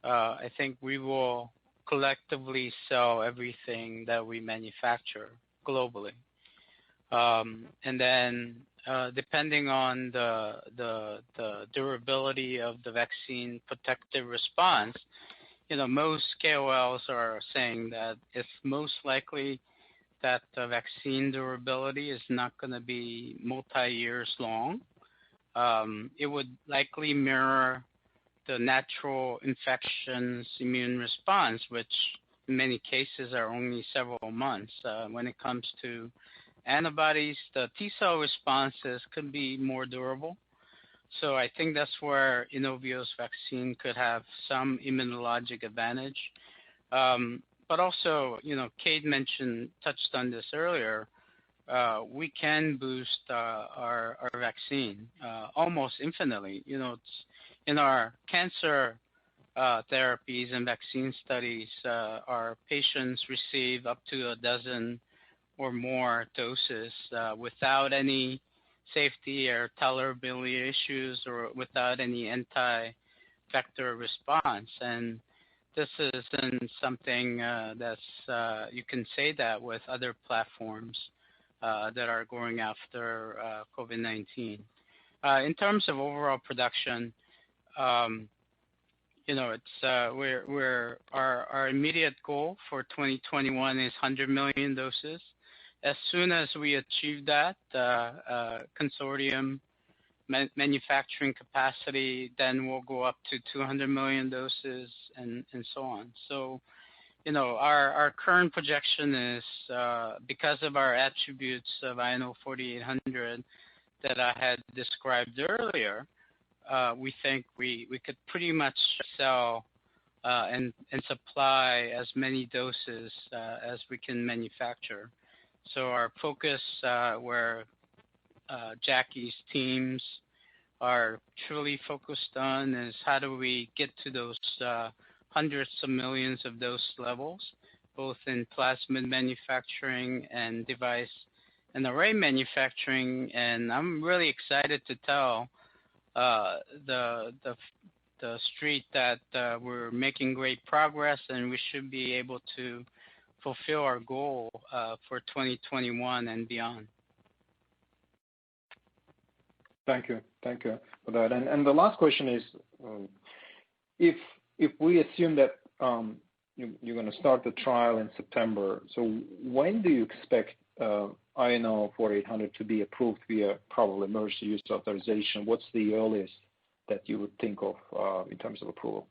I think we will collectively sell everything that we manufacture globally, and then depending on the durability of the vaccine protective response, most KOLs are saying that it's most likely that the vaccine durability is not going to be multi-years long. It would likely mirror the natural infections immune response, which in many cases are only several months. When it comes to antibodies, the T-cell responses could be more durable. So I think that's where Inovio's vaccine could have some immunologic advantage. But also, Kate touched on this earlier, we can boost our vaccine almost infinitely. It's in our cancer therapies and vaccine studies, our patients receive up to a dozen or more doses without any safety or tolerability issues or without any anti-vector response. And this isn't something that's you can say that with other platforms that are going after COVID-19. In terms of overall production, our immediate goal for 2021 is 100 million doses. As soon as we achieve that consortium manufacturing capacity, then we'll go up to 200 million doses and so on. So, our current projection is because of our attributes of INO 4800 that I had described earlier, we think we could pretty much sell and supply as many doses as we can manufacture. So our focus, where Jackie's teams are truly focused on, is how do we get to those hundreds of millions of dose levels, both in plasmid manufacturing and device and array manufacturing. And I'm really excited to tell the street that we're making great progress, and we should be able to fulfill our goal for 2021 and beyond.
Thank you for that. And the last question is, if we assume that you're going to start the trial in September, so when do you expect INO 4800 to be approved via probable emergency use authorization? What's the earliest that you would think of in terms of approval?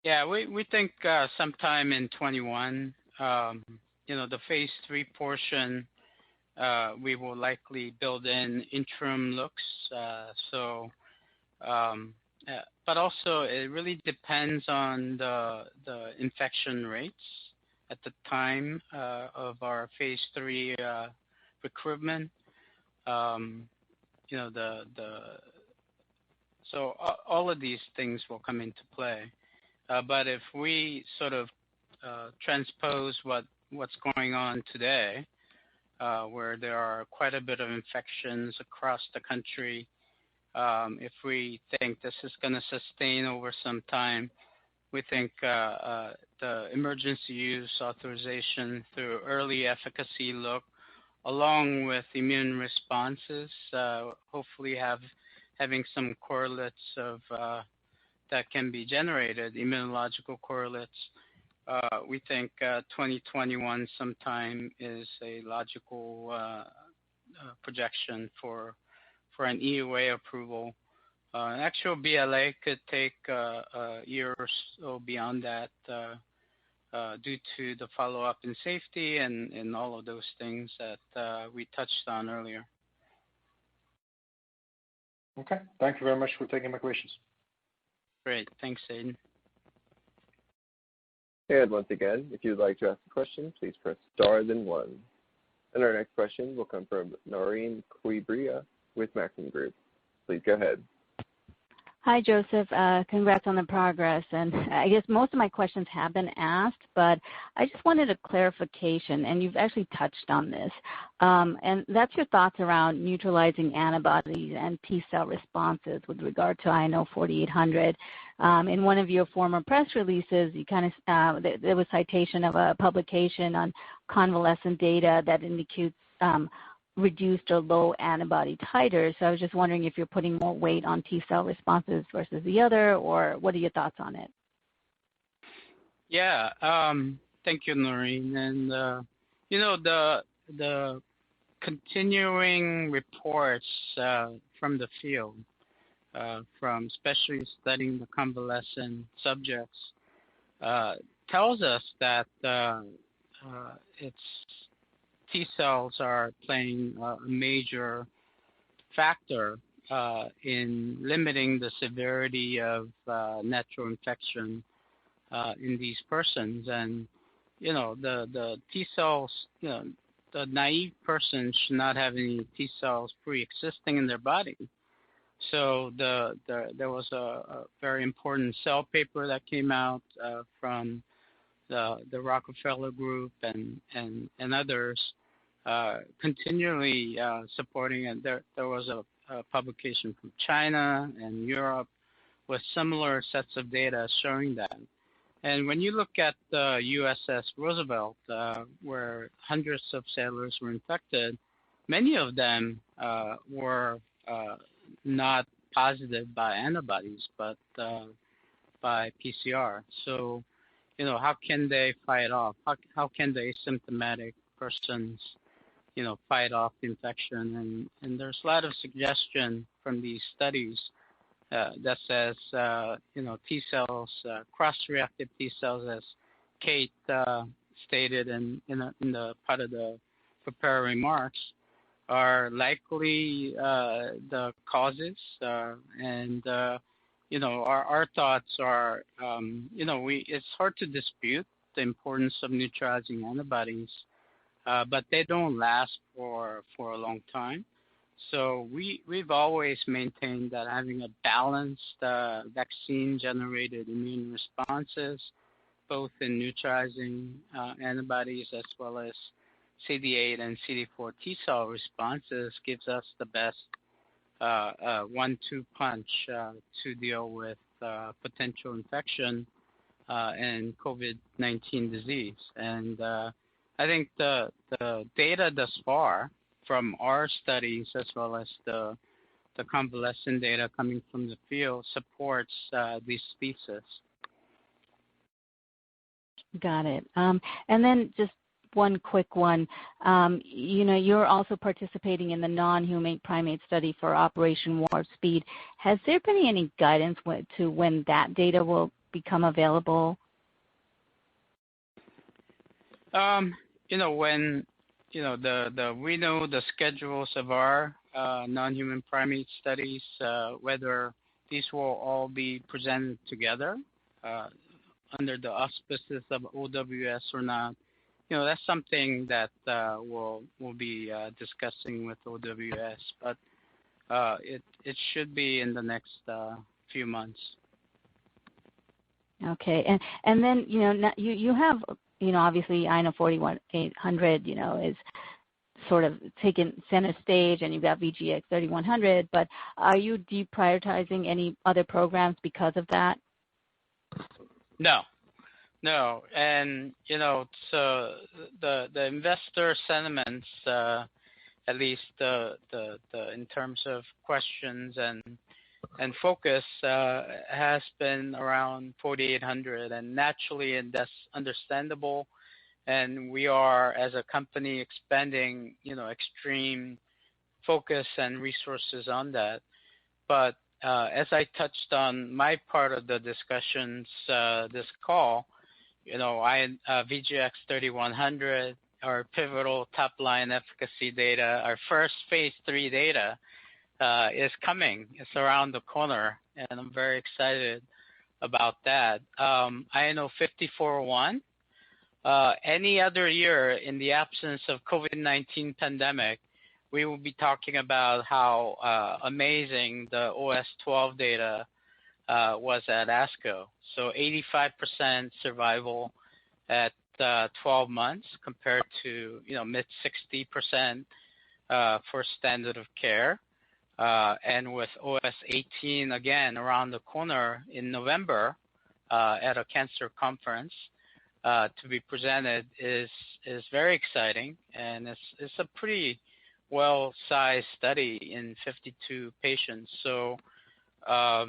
Yeah, we think sometime in 21. The phase 3 portion, we will likely build in interim looks. But also it really depends on the infection rates at the time of our phase 3 recruitment. So all of these things will come into play. But if we sort of transpose what's going on today, where there are quite a bit of infections across the country, if we think this is going to sustain over some time, we think the emergency use authorization through early efficacy look, along with immune responses, hopefully having some correlates of that can be generated, immunological correlates. We think 2021 sometime is a logical projection for an EUA approval. An actual BLA could take a year or so beyond that due to the follow-up in safety and all of those things that we touched on earlier.
Okay. Thank you very much for taking my questions.
Great. Thanks, Aiden.
And once again, if you'd like to ask a question, please press star then 1. And our next question will come from Noreen Quibria with Maxim Group. Please go ahead.
Hi, Joseph. Congrats on the progress. And I guess most of my questions have been asked, but I just wanted a clarification, and you've actually touched on this. And that's your thoughts around neutralizing antibodies and T-cell responses with regard to INO 4800. In one of your former press releases, you kind of there was citation of a publication on convalescent data that indicates reduced or low antibody titers. So I was just wondering if you're putting more weight on T-cell responses versus the other, or what are your thoughts on it?
Yeah, thank you, Noreen. And, the continuing reports from the field, from especially studying the convalescent subjects, tells us that it's T-cells are playing a major factor in limiting the severity of natural infection in these persons. And, the T-cells, the naive person should not have any T-cells pre-existing in their body. So there was a very important Cell paper that came out from the Rockefeller Group and others continually supporting it. There was a publication from China and Europe with similar sets of data showing that. And when you look at the USS Roosevelt, where hundreds of sailors were infected, many of them were not positive by antibodies, but by PCR. So, how can they fight off? How can the asymptomatic persons, fight off the infection? And there's a lot of suggestion from these studies that says, T-cells, cross-reactive T-cells, as Kate stated in the part of the prepared remarks, are likely the causes. Our thoughts are, it's hard to dispute the importance of neutralizing antibodies, but they don't last for a long time. So we've always maintained that having a balanced vaccine-generated immune responses, both in neutralizing antibodies as well as CD8 and CD4 T-cell responses, gives us the best 1-2 punch to deal with potential infection and COVID-19 disease. And I think the data thus far from our studies, as well as the convalescent data coming from the field, supports this thesis.
Got it. And then just one quick one. You're also participating in the non-human primate study for Operation Warp Speed. Has there been any guidance to when that data will become available? We know the schedules of our non-human primate studies, whether these will all be presented together under the auspices of OWS or not. That's something that we'll be discussing with OWS, but it should be in the next few months. Okay, and then you have obviously INO 4800 is sort of taken center stage, and you've got VGX 3100. But are you deprioritizing any other programs because of that?
No, and so the investor sentiments, at least the in terms of questions and focus, has been around 4,800, and naturally, and that's understandable. And we are, as a company, expending extreme focus and resources on that. But as I touched on my part of the discussions this call, VGX 3100, our pivotal top-line efficacy data, our first phase 3 data is coming. It's around the corner, and I'm very excited about that. INO 5401. Any other year, in the absence of COVID-19 pandemic, we will be talking about how amazing the OS 12 data was at ASCO. So 85% survival at 12 months compared to mid 60% for standard of care. And with OS 18 again around the corner in November at a cancer conference to be presented is very exciting, and it's a pretty well-sized study in 52 patients. So we're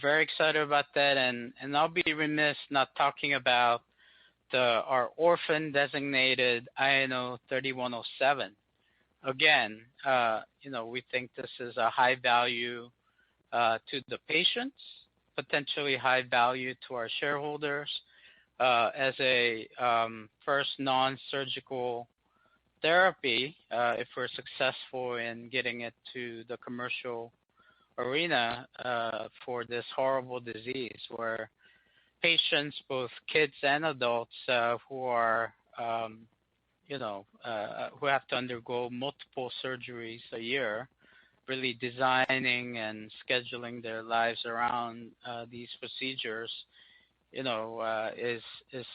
very excited about that, and I'll be remiss not talking about our orphan designated INO 3107. Again, we think this is a high value to the patients, potentially high value to our shareholders as a first non-surgical therapy if we're successful in getting it to the commercial arena for this horrible disease where patients, both kids and adults, who are who have to undergo multiple surgeries a year, really designing and scheduling their lives around these procedures, is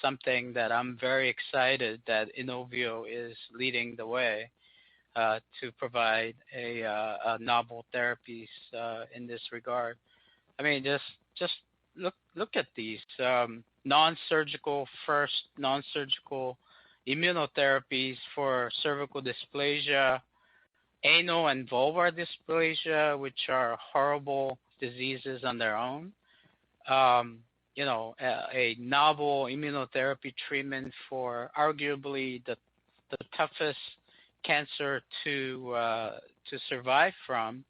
something that I'm very excited that Inovio is leading the way to provide a novel therapies in this regard. I mean, just look at these non-surgical immunotherapies for cervical dysplasia, anal and vulvar dysplasia, which are horrible diseases on their own. A novel immunotherapy treatment for arguably the toughest cancer to survive from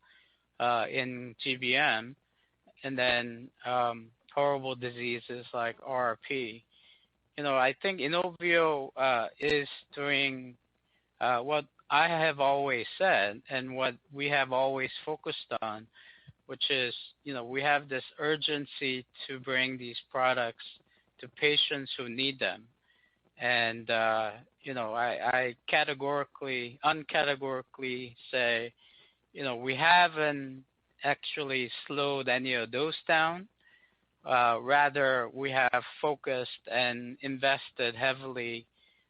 in GBM, and then horrible diseases like RRP. I think Inovio is doing what I have always said and what we have always focused on, which is, we have this urgency to bring these products to patients who need them. And, I uncategorically say, we haven't actually slowed any of those down. Rather, we have focused and invested heavily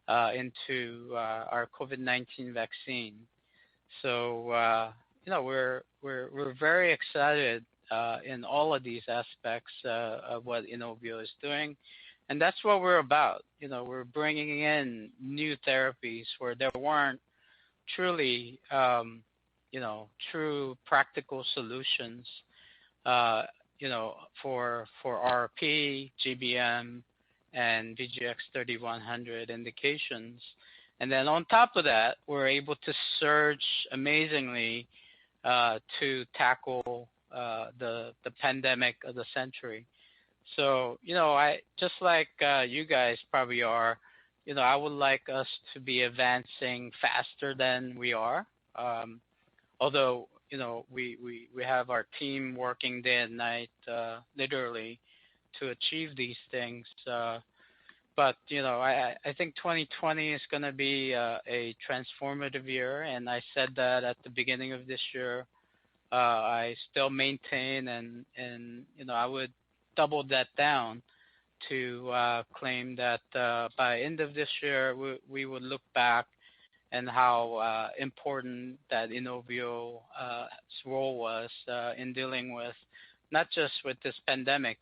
into our COVID-19 vaccine. So, we're very excited in all of these aspects of what Inovio is doing, and that's what we're about. We're bringing in new therapies where there weren't truly, true practical solutions, for RRP, GBM, and VGX 3100 indications. And then on top of that, we're able to surge amazingly to tackle the pandemic of the century. So, I just like you guys probably are, I would like us to be advancing faster than we are. Although, we have our team working day and night, literally, to achieve these things. But, I think 2020 is going to be a transformative year, and I said that at the beginning of this year. I still maintain, and I would double that down to claim that by end of this year, we would look back and how important that Inovio's role was in dealing with, not just with this pandemic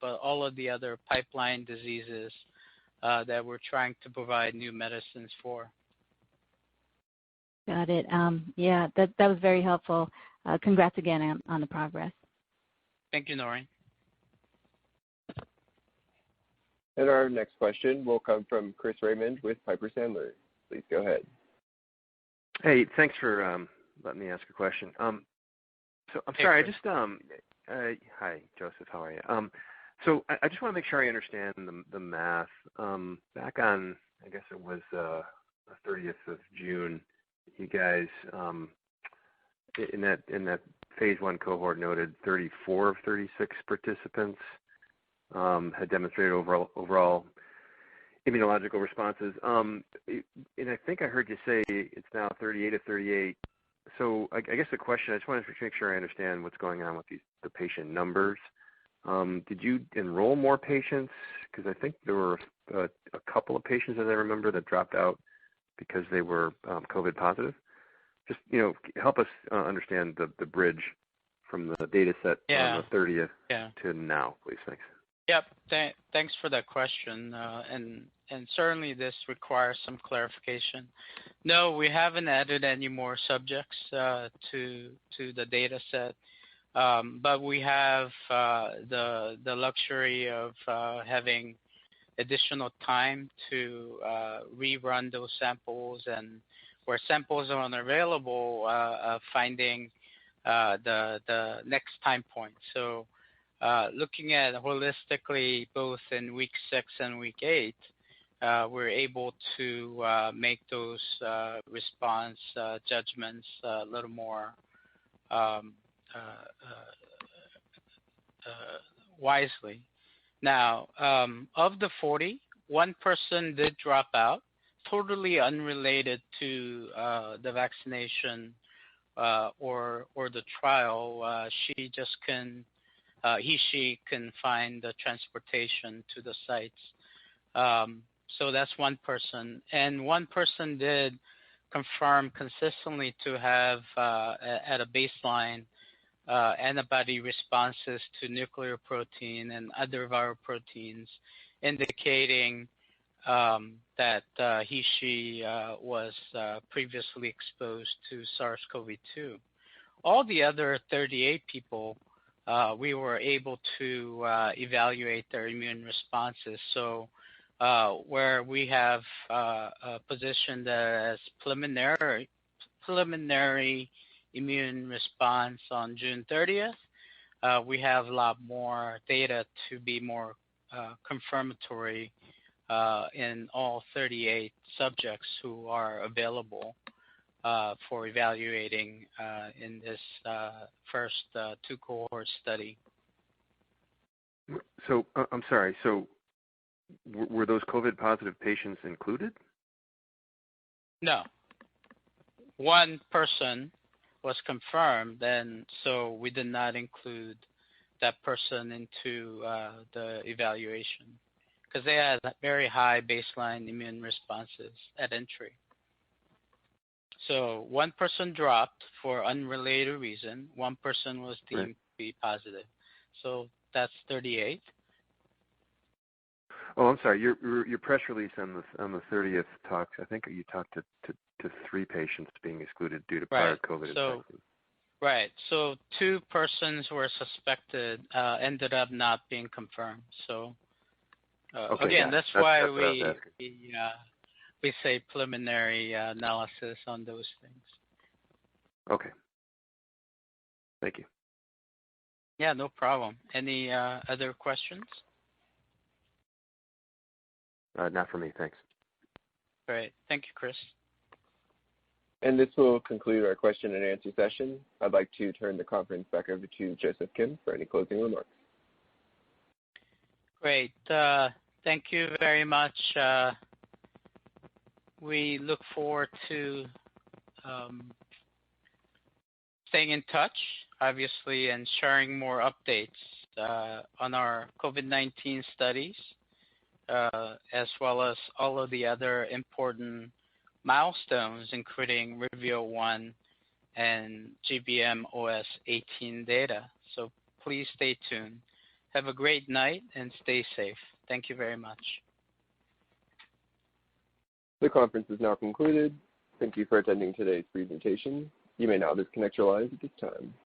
but all of the other pipeline diseases that we're trying to provide new medicines for.
Got it. Yeah, that was very helpful. Congrats again on the progress.
Thank you, Noreen.
And our next question will come from Chris Raymond with Piper Sandler. Please go ahead.
Hey, thanks for letting me ask a question. So I'm sorry, I just hi Joseph, how are you? So I just want to make sure I understand the math. Back on, I guess it was the 30th of June, you guys in that phase 1 cohort noted 34 of 36 participants had demonstrated overall immunological responses. And I think I heard you say it's now 38 of 38. So I guess the question, I just wanted to make sure I understand what's going on with the patient numbers. Did you enroll more patients? Because I think there were a couple of patients, as I remember, that dropped out because they were COVID positive. Just, help us understand the bridge from the data set on the 30th to now, please. Thanks.
Yep. Thanks for that question. And certainly this requires some clarification. No, we haven't added any more subjects to the data set, but we have the luxury of having additional time to rerun those samples, and where samples are unavailable, finding the next time point. So looking at holistically both in week 6 and week 8, we're able to make those response judgments a little more wisely. Now, of the 40, one person did drop out, totally unrelated to the vaccination or the trial. She can find the transportation to the sites. So that's one person. And one person did confirm consistently to have, at a baseline, antibody responses to nuclear protein and other viral proteins, indicating that she was previously exposed to SARS-CoV-2. All the other 38 people, we were able to evaluate their immune responses. So where we have positioned as preliminary immune response on June 30th, we have a lot more data to be more confirmatory in all 38 subjects who are available for evaluating in this first 2 cohort study.
So I'm sorry. So were those COVID positive patients included?
No. One person was confirmed, and so we did not include that person into the evaluation because they had very high baseline immune responses at entry. So one person dropped for unrelated reason. One person was deemed to be positive. So that's 38.
Oh, I'm sorry. Your press release on the 30th talks. I think you talked to 3 patients being excluded due to prior COVID infection.
Right. So 2 persons were suspected, ended up not being confirmed. So again, that's why we say preliminary analysis on those things.
Okay. Thank you.
Yeah, no problem. Any other questions?
Not for me, thanks.
Great. Thank you, Chris.
And this will conclude our question and answer session. I'd like to turn the conference back over to Joseph Kim for any closing remarks.
Great. Thank you very much. We look forward to staying in touch, obviously, and sharing more updates on our COVID-19 studies, as well as all of the other important milestones, including Reveal 1 and GBM OS 18 data. So please stay tuned. Have a great night and stay safe. Thank you very much.
The conference is now concluded. Thank you for attending today's presentation. You may now disconnect your lines at this time.